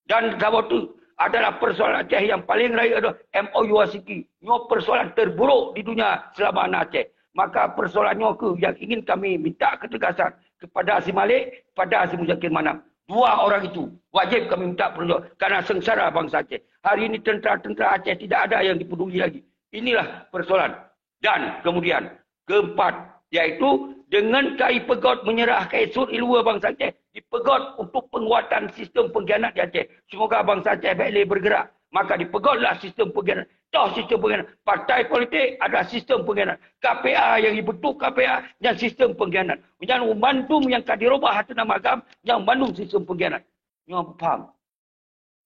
Dan sebab itu adalah persoalan Aceh yang paling raih adalah MOU Wasiki. Nyo persoalan terburuk di dunia selama Aceh. Maka persoalannya yang ingin kami minta ketegasan kepada si Malik, kepada si Muzakir Manap. Dua orang itu wajib kami minta perjuangan karena sengsara bangsa Aceh. Hari ini tentera-tentera Aceh tidak ada yang dipeduli lagi. Inilah persoalan. Dan kemudian keempat yaitu dengan KI Pegot menyerah KI Sur Ilua bangsa Aceh dipegot untuk penguatan sistem pengkhianat di Aceh. Semoga bangsa Aceh baik bergerak. Maka dipegotlah sistem pengkhianat. Toh sistem pengkhianat. Partai politik ada sistem pengkhianat. KPA yang dibentuk KPA dan sistem pengkhianat. Yang Bandung yang akan dirubah atas nama agama yang Bandung sistem pengkhianat. Nyo faham?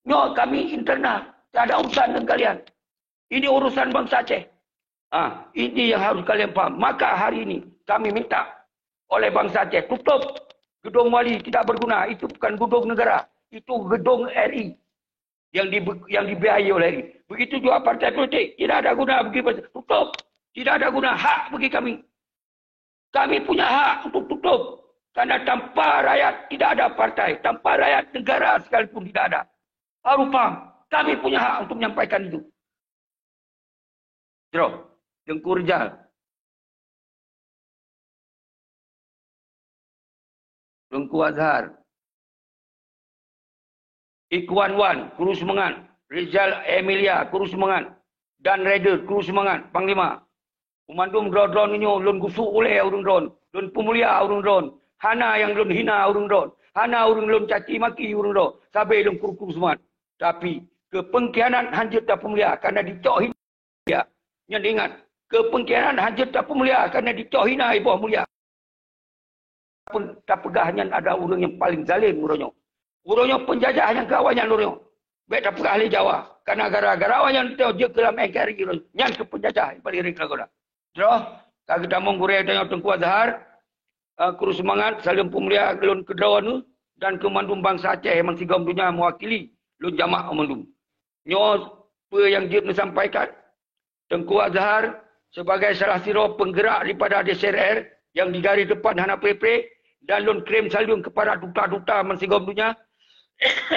Nyo kami internal. Tak ada urusan dengan kalian. Ini urusan bangsa Aceh. Ini yang harus kalian faham. Maka hari ini kami minta oleh bangsa Aceh tutup gedung wali tidak berguna. Itu bukan gedung negara. Itu gedung RI yang dibiayai oleh RI. Begitu juga partai politik. Tidak ada guna bagi tutup. Tidak ada guna hak bagi kami. Kami punya hak untuk tutup. Karena tanpa rakyat tidak ada partai. Tanpa rakyat negara sekalipun tidak ada. Harus faham. Kami punya hak untuk menyampaikan itu. Terus. Tengku Rizal. Tengku Azhar. Ikhwan Wan, Kuru Semangat. Rizal Emilia, Kuru Semangat. Dan Raider, Kuru Semangat, Panglima. Umandum drone ini, lun gusuk oleh urung drone. Lun pemulia urung drone. Hana yang lun hina urung drone. Hana urung lun caci maki urung drone. Sampai lun Kuru Semangat. Tapi kepengkhianat hanjut tak pemulia karena dicok hina. Yang ingat, kepengkhianat hanjut tak pemulia karena dicok hina ibu mulia. Pun tak pegahnya ada urang yang paling zalim urangnya. Urangnya penjajah yang kawannya urangnya. Baik tak pegah ahli Jawa. Karena gara-gara awan yang dia kelam engkari urang. Yang ke penjajah paling rik lagoda. Terus kaki tamong gure tanya Tengku Azhar, Kuru Semangat, Salim Pemulia lun Kedrawan dan Kemandum Bangsa Aceh yang sigam dunia mewakili lun jamaah Mandum. Nyo apa yang dia sampaikan Tengku Azhar sebagai salah siro penggerak daripada DSRR yang di garis depan hana pre-pre dan lun klaim salung kepada duta-duta mensigam dunia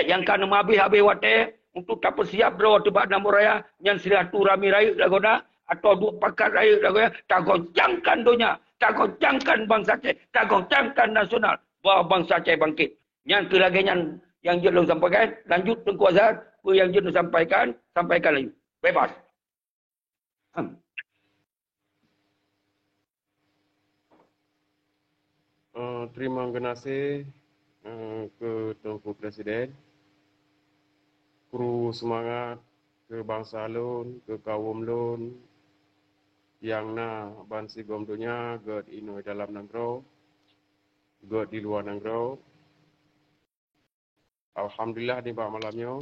yang kan habis-habis wate untuk tak persiap draw tebak nama raya yang silaturahmi raya lagoda atau dua pakat raya lagoda tak goncangkan dunia, tak goncangkan bangsa Aceh, tak goncangkan nasional bahawa bangsa Aceh bangkit. Yang kelaganya yang dia sampaikan, lanjut Tengku Azhar, apa yang dia sampaikan lagi. Bebas. Terima kasih ke Tengku Presiden, Kuru Semangat, ke bangsa lun, ke kaum lun, yang na bansi gom dunia, ged inoi dalam negara, ged di luar negara. Alhamdulillah di malamnya,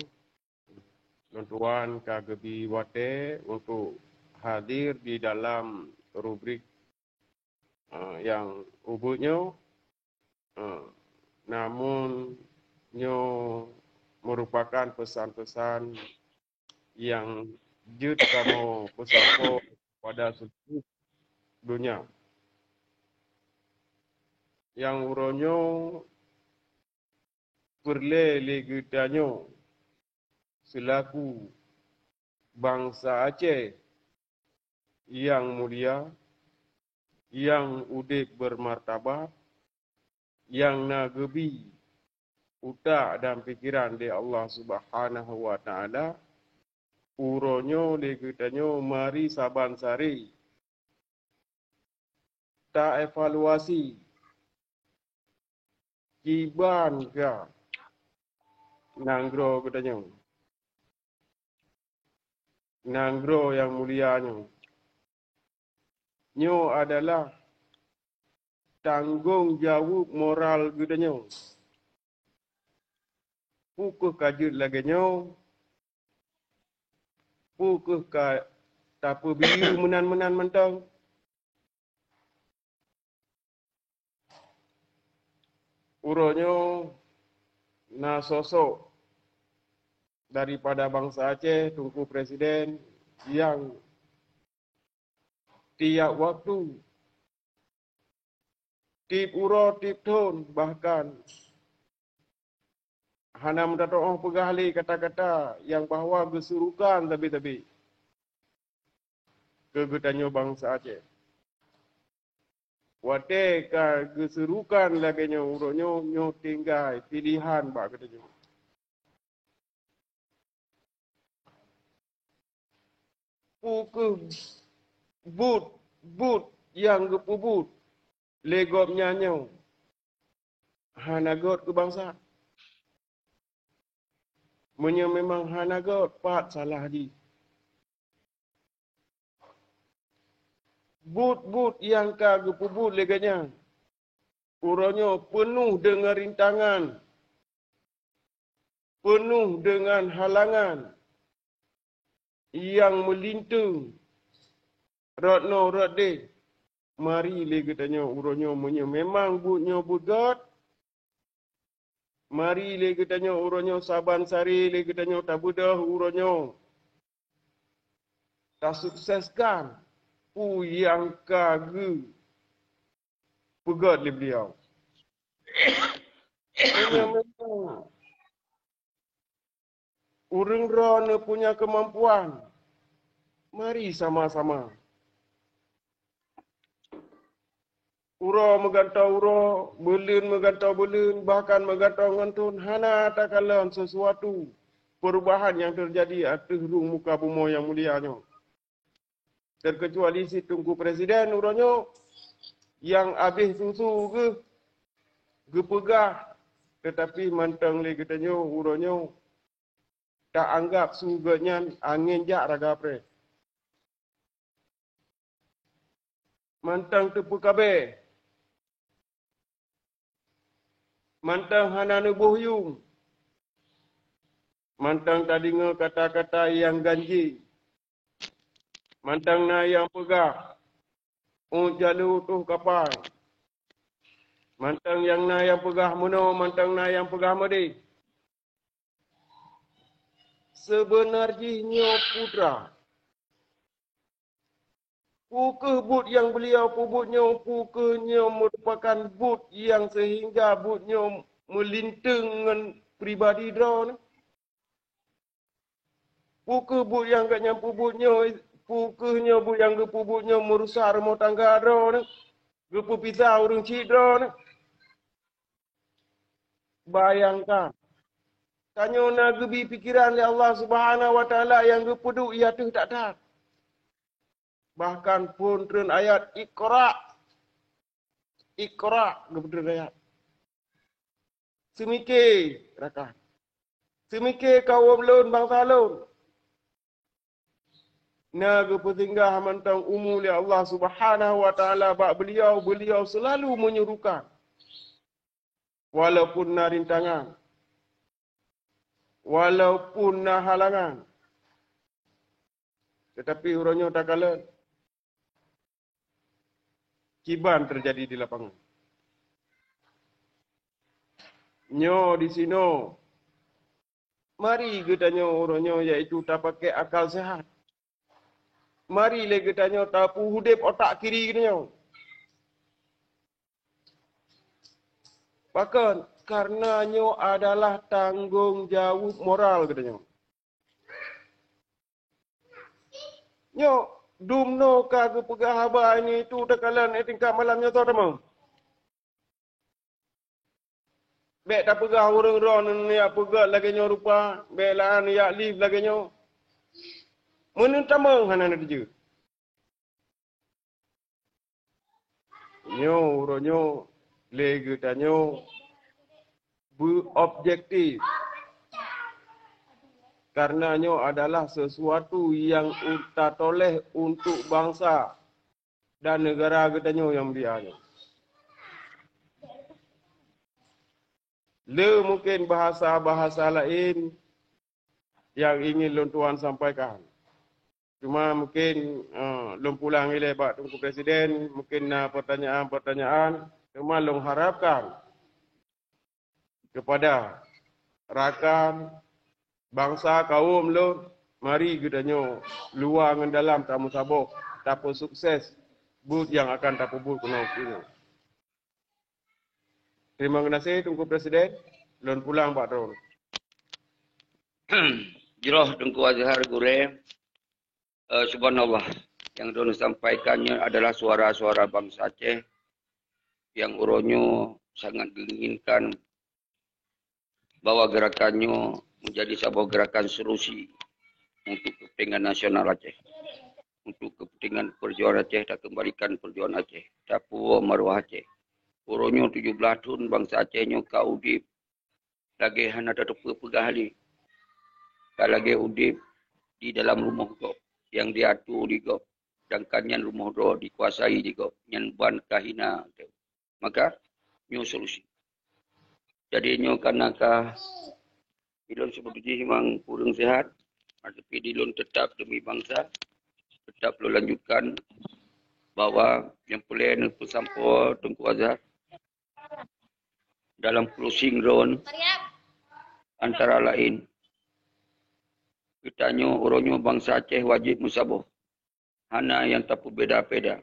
tuan kagebi wate untuk hadir di dalam rubrik yang ubutnya, namun nyo merupakan pesan-pesan yang jut kamu pesan pada seluruh dunia. Yang uronyo perle legetanyo selaku bangsa Aceh yang mulia, yang udip bermartabat, yang nagebi utak dan pikiran di Allah Subhanahu wa taala, uronyo legetanyo mari saban sari tak evaluasi kiban ka nanggro katanya. Nanggro yang mulianya. Nyo adalah tanggung jawab moral katanya. Pukul kajut lagi nyo. Pukul ka tapa biru menan-menan mentang. Uronyo na sosok daripada bangsa Aceh, Tengku Presiden yang tiap waktu, tip uro, tip ton, bahkan hana mendatang pegahli kata-kata yang bahawa gesurukan tapi-tapi kegetanyo bangsa Aceh. Wate ka gesurukan lagi nyo uronyo nyo tinggal pilihan bak katanya. Pukul but yang gepubut legop nyanyo hanagot kebangsaan. Menyo memang hanagot pat salah di. But yang ka gepubut leganya uronyo penuh dengan rintangan, penuh dengan halangan yang melintung Ratno Ratde. Mari le katanya uronyo menyo memang butnyo bugat. Mari le katanya uronyo saban sari le katanya tabudah uronyo. Tak sukseskan yang kage pegat le beliau. Memang urang ron punya kemampuan. Mari sama-sama. Uro megantau uro, belun megantau belun, bahkan megantau ngantun. Hana takalan sesuatu perubahan yang terjadi atas rung muka bumi yang mulianya. Terkecuali si Tungku Presiden uronyo yang habis susu ke pegah. Tetapi mantang le katanya uronyo tak anggap suganya angin jak raga pre. Mantang tepu kabe. Mantang hananu bohyung. Mantang tadi nge kata-kata yang ganji. Mantang na yang pegah. Jalu tuh kapai. Mantang yang na yang pegah muno, mantang na yang pegah madi. Sebenarnya putra. Pukul but yang beliau pubutnya, pukulnya merupakan but yang sehingga butnya melinting dengan pribadi draw. Pukul but yang gak nyampu butnya, pukulnya but yang gepubutnya merusak rumah tangga draw. Gepu pisau orang cidra. Bayangkan. Tanya nak gebi pikiran oleh Allah Subhanahu Wa Taala yang gepuduk ia tu tak tak. Bahkan pun turun ayat Iqra. Iqra gepuduk ayat. Semikir rakan. Semikir kaum lun bangsa lun. Naga petinggah mantang umul ya Allah Subhanahu Wa Taala bak beliau selalu menyuruhkan. Walaupun na rintangan. Walaupun na halangan. Tetapi urangnya tak kala. Kiban terjadi di lapangan. Nyo di sini. Mari kita tanya urangnya iaitu tak pakai akal sehat. Mari le kita tanya tapu hudip otak kiri kita. Bahkan karenanya adalah tanggungjawab moral katanya. Nyo dumno ka ke pegah haba ini tu tekalan tingkat malamnya tu temu. Bek tak pegah orang ron ni pegah lagi nyo rupa, bek lah ni live lagi nyo. Menentang hana dia. Nyo ronyo lagi tanyo berobjektif. Karenanya adalah sesuatu yang tak toleh untuk bangsa dan negara katanya yang dia. Le mungkin bahasa-bahasa lain yang ingin Lon Tuan sampaikan. Cuma mungkin Lon pulang ilai Pak Tungku Presiden, mungkin pertanyaan-pertanyaan. Cuma Lon harapkan kepada rakan bangsa kaum Lon, mari katanya luar dengan dalam tamu sabuk, tapu sukses but yang akan tapu but kena ini. Terima kasih Tungku Presiden. Lon pulang Pak Tun. Jiroh Tungku Azhar Gure. Subhanallah. Yang Don sampaikannya adalah suara-suara bangsa Aceh yang uronyo sangat menginginkan bahwa gerakannya menjadi sebuah gerakan solusi untuk kepentingan nasional Aceh. Untuk kepentingan perjuangan Aceh dan kembalikan perjuangan Aceh. Tapu maruah Aceh. Uronyo 17 tahun bangsa Acehnya kau udip. Lagi hana ada pegah ni. Kau lagi udip di dalam rumah kau. Yang diatur di kau. Dan kanyan rumah kau dikuasai di kau. Yang ban kahina. Maka, nyo solusi. Jadi nyo kanakah dilon seperti memang kurang sehat. Tapi dilon tetap demi bangsa. Tetap lo lanjutkan bahwa yang plan pesampo Tungku Azhar dalam closing round antara lain kitanya orangnya bangsa Aceh wajib musabah. Hana yang tak berbeda-beda.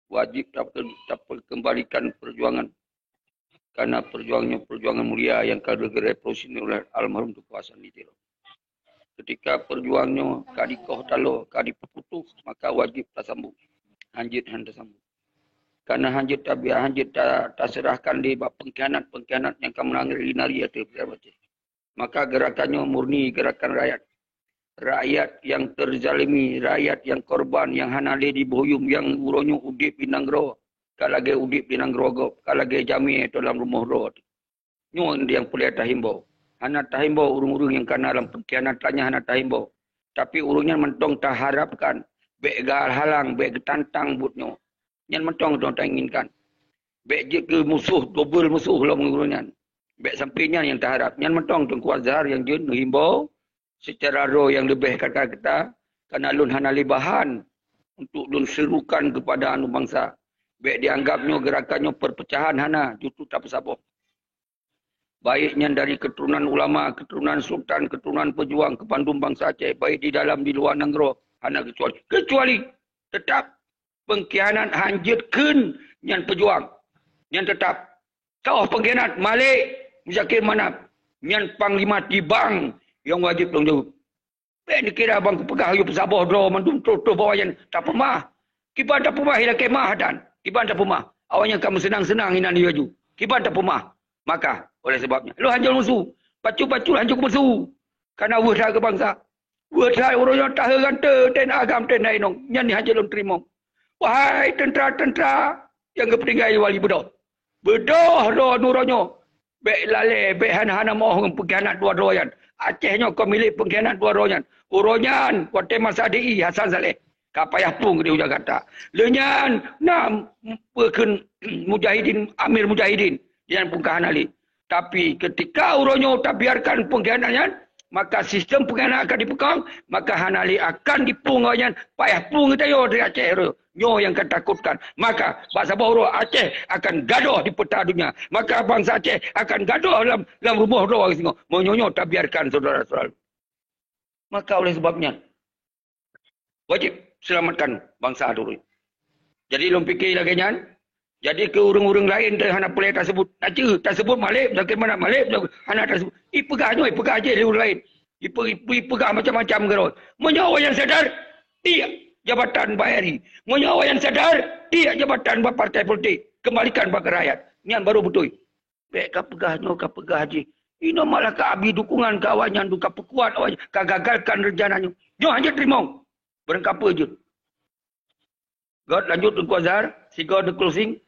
Wajib tak kembalikan perjuangan. Karena perjuangan mulia yang kagere prosini oleh almarhum Tunku Hasan Ditiro. Ketika perjuangannya kadi koh talo, kadi putus, maka wajib tersambung. Hanjit tersambung. Karena hanjit tak serahkan di bab pengkhianat yang kamu melanggar nari atau berbaca. Maka gerakannya murni gerakan rakyat. Rakyat yang terzalimi, rakyat yang korban, yang hanale di boyum, yang uronyo udip pinanggro, kalage udip pinanggro, kalage jami dalam rumah roh. Nyon yang boleh tahimbau. Hana tahimbau urung-urung yang kena dalam pengkhianatannya hana tahimbau. Tapi urungnya mentong tak harapkan. Bek gal halang, bek tantang butnya. Yang mentong tak inginkan. Bek je ke musuh, double musuh lah mengurungnya. Bek sampainya yang tak harap. Yang mentong Tunku Azhar yang je menghimbau. Secara roh yang lebih kata-kata. Kerana lun hana libahan. Untuk lun serukan kepada anu bangsa. Bek dianggapnya gerakannya perpecahan hana. Justru tak pesabok. Baiknya dari keturunan ulama, keturunan sultan, keturunan pejuang, kepandung bangsa Aceh. Baik di dalam, di luar negara. Hanya kecuali tetap pengkhianat hanjitkan yang pejuang. Yang tetap. Kau pengkhianat Malik Muzakir Manap. Yang Panglima Tibang yang wajib tanggung jawab. Ini kira abang kepegah yu pesabah draw mandum toto bawa yang tak pemah. Kiban tak pemah hilang kemah dan. Kiban tak pemah. Awalnya kamu senang-senang hinan diaju. Kiban tak pemah. Maka oleh sebabnya lu hancur musuh. Pacu-pacu hancur musuh. Karena wahai ke bangsa. Wahai orang yang tak henti dan agam dan nainong. Yang hancur lu terima. Wahai tentera-tentera yang kepentingan wali bedoh. Bedoh roh nuronyo. Bek lale, bek hana-hana mohon pengkhianat dua royan. Acehnya kau milik pengkhianat dua royan. Uronyan, Kuate Masadi, Hasan Saleh. Kapayah pun di Jakarta. Lenyan, nak pekan Mujahidin, Amir Mujahidin. Yang pungkahan Ali. Tapi ketika uronyo tak biarkan pengkhianatnya, maka sistem pengkhianat akan dipekang, maka Hanali akan dipunganya, payah pung kita yo dari Aceh. Nyo yang ketakutkan. Maka bangsa Bawro Aceh akan gaduh di peta dunia. Maka bangsa Aceh akan gaduh dalam rumah doa. Menyonyo tak biarkan saudara-saudara. Maka oleh sebabnya, wajib selamatkan bangsa dulu. Jadi lu fikir lagi nyan. Jadi ke urung-urung lain dah hana boleh tak sebut. Tak sebut Malik, tak mana Malik, hana tak sebut. Ipegahnya, ipegah aja di urung lain. Ipegah macam-macam gerot. Menyawa yang sadar, tidak jabatan bayari. Menyawa yang sadar, tidak jabatan partai politik. Kembalikan bagi rakyat. Yang baru betul. Baik kapegah aja. Ini malah keabi dukungan kawannya, duka pekuat awaknya, kagagalkan rencananya. Nyo hanya terima. Berengkapa je. God lanjut Tunku Azhar. Siga the closing.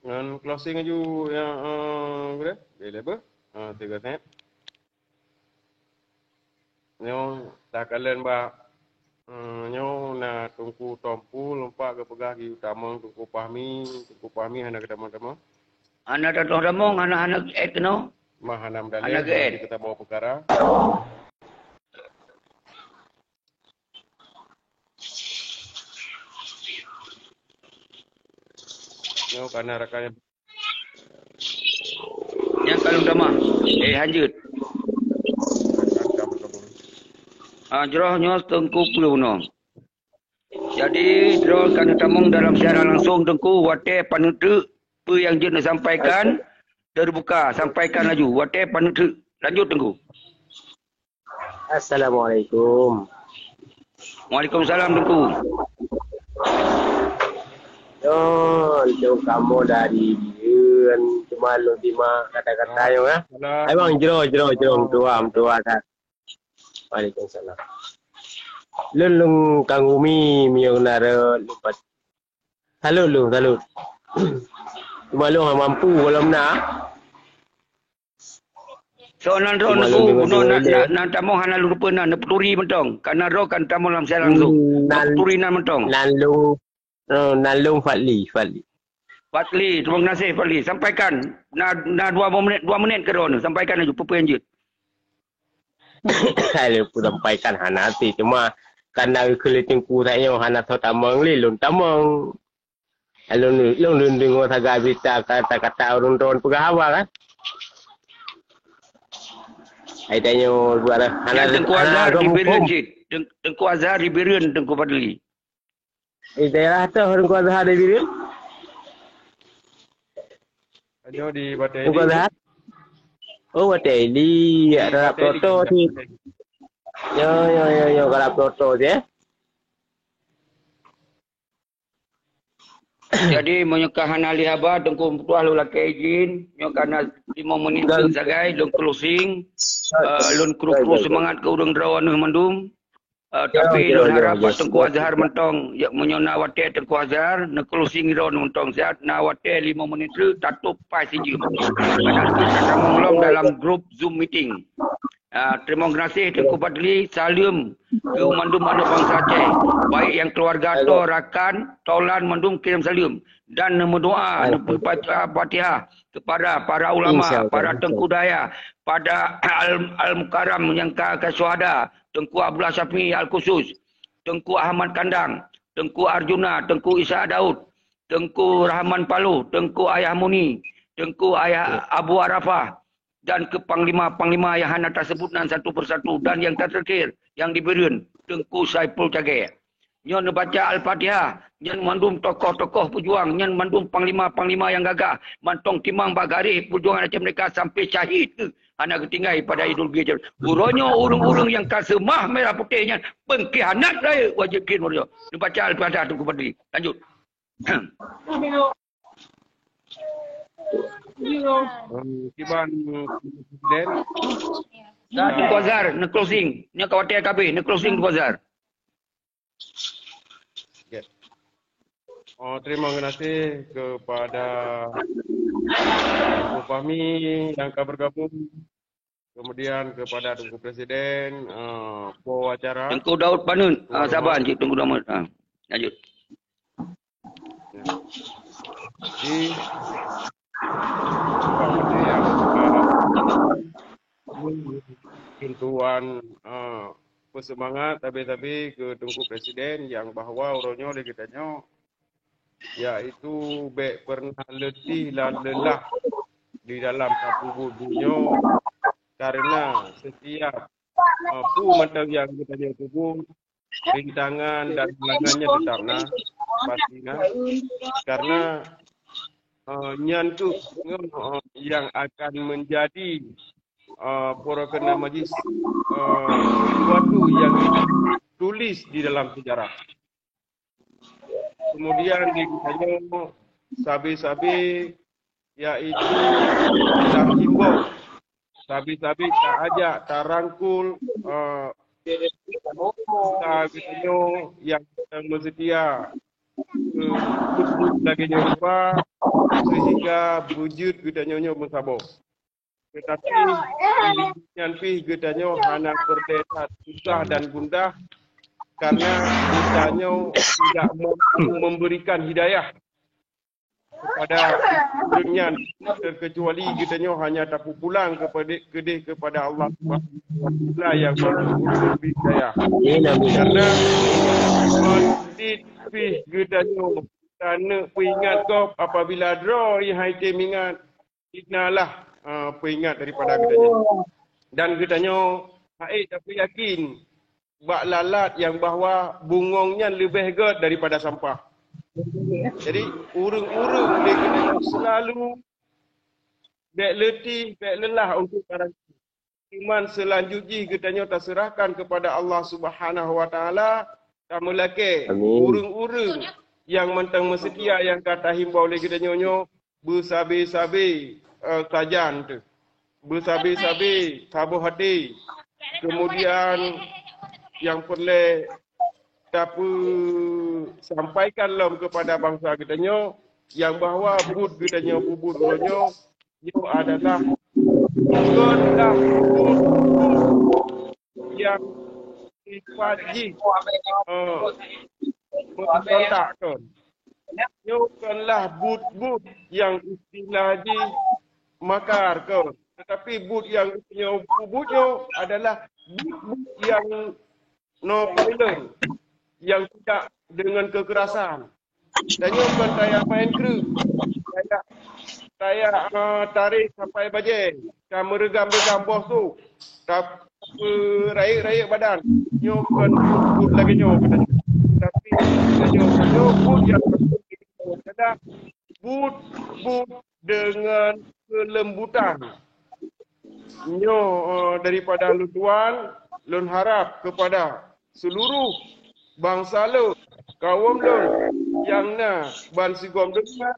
Dan closing aja yang berapa? Bila apa? 3 set. Nyo tak kalian ba nyo na Tunku Tompu lompat ke pegah ki utama Tunku Pahmi hana kita teman-teman. Anak datang ramong, anak-anak etno. Mah hana mendalai kita bawa perkara. Nyo karena rakannya Yang kalau utama, hanjut. Jerohnya Tengku Pulau. Jadi jeroh kan tamong dalam siaran langsung Tengku wate panutu apa yang jen sampaikan terbuka, sampaikan laju. Wate panutu. Lanjut Tengku. Assalamualaikum. Waalaikumsalam Tengku. Untuk kamu dari dia cuma lu terima kata-katanya ya. Abang jero tua kan. Waalaikumsalam. Lung kang umi miyong nara lupat. Halo. Cuma lu mampu kalau na. So nanti nak tamu hana lupa na neputuri mentong. Karena roh kan tamu dalam siaran langsung. Neputuri na mentong. Nalung Fadli. Fadli, terima kasih Fadli. Sampaikan. Na 2 menit ke roh. Sampaikan aja apa yang jut. Saya pun sampaikan hana ti cuma karena keliting ku saya hana tahu tamang lilun tamang. Alun dengar saga berita kata-kata orang tuan pegawa kan. Aidanya buat hana Tengku Azhar diberian Tengku Azhar diberian Tengku Fadli. daerah tu orang Kuala Zahar ada biru. Hanya di Batai Kuala ini. Zahar. Oh, Batai ini ada proto ni. Yo kalau proto je. Jadi menyekahan ahli haba tengku tuah lu laki izin nyokana 5 menit sagai lun closing lun kru semangat ke urang drawan mandum tapi lun harap tengku Azhar mentong ya menyona wate tengku Azhar ne closing drawan mentong siat na wate 5 menit tu tatup pai siji ana kita menglom dalam grup Zoom meeting. Terima kasih Tengku Padli, salam ke mandum anak bangsa Aceh. Baik yang keluarga to, rakan, taulan mandum kirim salam dan berdoa Fatihah kepada para ulama, para tengku daya, pada al-mukarram yang ke syuhada, Tengku Abdullah Syafi'i Al-Khusus, Tengku Ahmad Kandang, Tengku Arjuna, Tengku Isa Daud, Tengku Rahman Palu, Tengku Ayah Muni, Tengku Ayah Abu Arafah, dan ke panglima-panglima yang hana tersebut dan satu persatu dan yang terakhir yang diberikan Tengku Saiful Cagai. Nyon baca Al-Fatihah, nyon mandum tokoh-tokoh pejuang, nyon mandum panglima-panglima yang gagah, mantong timang bagari perjuangan Aceh mereka sampai syahid hana ketinggai pada Idul Fitri. Uronyo urung-urung yang kasemah merah putihnya pengkhianat raya wajib kin warjo. Baca Al-Fatihah Tengku Padli. Lanjut. Kiban Presiden. Tengku Azhar, ne closing. Nya kawatir KB, ne closing Tengku Azhar. Terima kasih kepada Tengku Fahmi yang akan bergabung. Kemudian kepada Tengku Presiden, pewawancara. Tengku Daud Panun, sabar Cik Tengku Daud. Lanjut. Jadi Tuan bersemangat tapi ke Tengku Presiden yang bahawa orangnya oleh kitanya iaitu pernah letih dan lelah di dalam tubuh dunia karena setiap mata yang kita tubuh rintangan dan halangannya tetaplah pastinya karena nyantuk yang akan menjadi perkara majlis suatu yang ditulis di dalam sejarah. Kemudian ditanya sabi-sabi iaitu dalam himbau. Sabi-sabi tak ajak, tak rangkul yang bersedia lagi lupa sehingga wujud gedanya bersabung. Tetapi yang gedanya hanya berdeta susah dan gundah karena gedanya tidak memberikan hidayah kepada dunia terkecuali gedanya hanya tak pulang kepada Allah Subhanahu yang memberi hidayah. Karena gedanya kerana peringat kau apabila draw hai ingat inalah peringat daripada gedanya. Dan gedanya tapi yakin bak lalat yang bahawa bungongnya lebih ged daripada sampah. Jadi urung-urung dia gedanya selalu bek letih, bek lelah untuk barang iman selanjutnya gedanya terserahkan kepada Allah Subhanahu wa taala dan melake urung-urung yang mentang mesedia yang kata himbau oleh kita nyonyo bersabi-sabi kajan tu. Bersabi-sabi tabuh hati. Kemudian yang perlu dapat sampaikan lom kepada bangsa kita nyo yang bahawa bud kita nyo bubut nyo adalah yang dipaji kontakkan. Bukanlah but-but yang istilah di makar kau. Tetapi but yang punya bubutnya adalah but yang no violent, yang tidak dengan kekerasan. Dan yang bukan saya main kru. Saya tarik sampai bajen. Saya meregam-regam bos tu. Raik-raik badan. Nyo bukan but lagi nyo. Tapi Nyo but yang adalah but dengan kelembutan. Nyo daripada lu tuan, lun harap kepada seluruh bangsa lu, kaum lu yang na ban sigom dunia,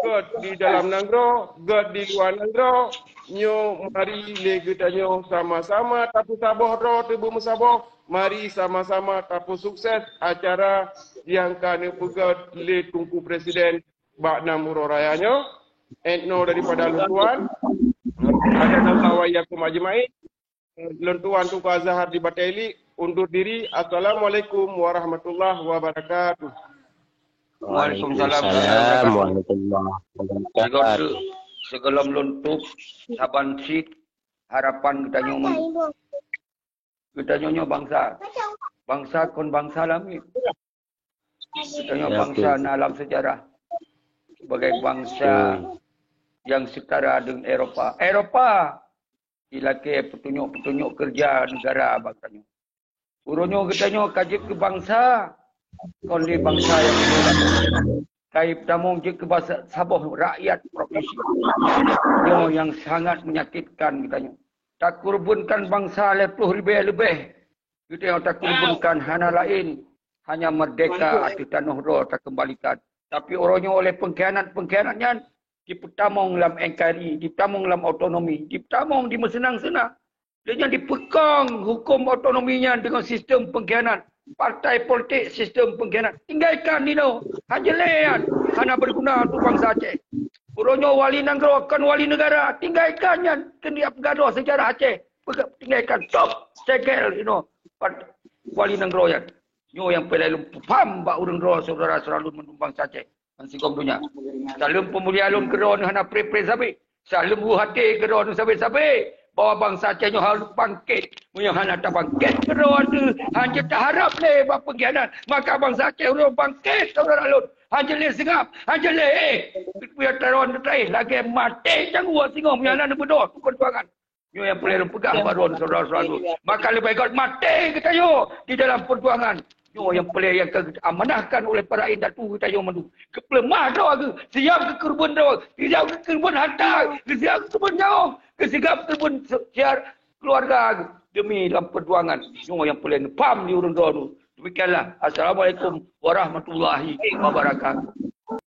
God di dalam negara, God di luar negara, nyo mari le kita nyo sama-sama tapu sabah ro tebu musabah, mari sama-sama tapu sukses acara yang kena pegat le Tunku Presiden bak namuro rayanya. Entno daripada lutuan, ada nama wayakum ajmain, lentuan Tunku Azhar di Bateli, undur diri. Assalamualaikum warahmatullahi wabarakatuh. Waalaikumsalam warahmatullahi wabarakatuh. Sebelum luntuk saban sit harapan kita nyonya bangsa kon bangsa lami. Kita nyonya bangsa dalam sejarah sebagai bangsa yang setara dengan Eropa ilake petunjuk kerja negara bangsanya. Uronyo kita nyo kaji ke bangsa kon di bangsa yang kaib tamung je ke bahasa sabah rakyat provinsi yang sangat menyakitkan kita. Tak kurbankan bangsa 10 lebih. Kita tak kurbankan hana lain. Hanya merdeka atau tanah roh tak kembalikan. Tapi orangnya oleh pengkhianatnya dipetamong dalam NKRI, dipetamong dalam autonomi, dipetamong di senang-senang. Dia dipekang hukum autonominya dengan sistem pengkhianat. Partai politik sistem pengkhianat. Tinggalkan Nino. Hanjelean. Hana berguna untuk bangsa Aceh. Uronyo wali negara, kan wali negara. Tinggalkannya. Kendiap gaduh sejarah Aceh. Tinggalkan. Stop. Segel, wali negara. Nyo yang pelai paham bak urang negara saudara selalu menumbang Aceh. Ansikom dunia. Salam pemulia alun keron hana pre-pre sabi. Salam hati keron sabi-sabi. Bahawa bangsa Aceh nyo harus bangkit. Punya hana tak bangkit keron tu. Hanya tak harap le bak pengkhianat. Maka bangsa Aceh harus bangkit saudara alun. Hanya le sengap. Hanya le punya taruhan terakhir. Lagi mati jangan buat singgah. Punya anak berdoa. Perjuangan. Nyo yang boleh pegang baruan saudara-saudara alun. Maka lebih baik mati kita yo di dalam perjuangan. Nyo yang boleh yang amanahkan oleh para indatu kita yo mendu. Kepelemah doa ke. Siap ke kurban doa. Siap ke kurban harta. Siap ke kurban nyawa. Kesigap terbun siar keluarga demi dalam perjuangan. Semua yang boleh paham di urun doa. Demikianlah. Assalamualaikum warahmatullahi wabarakatuh.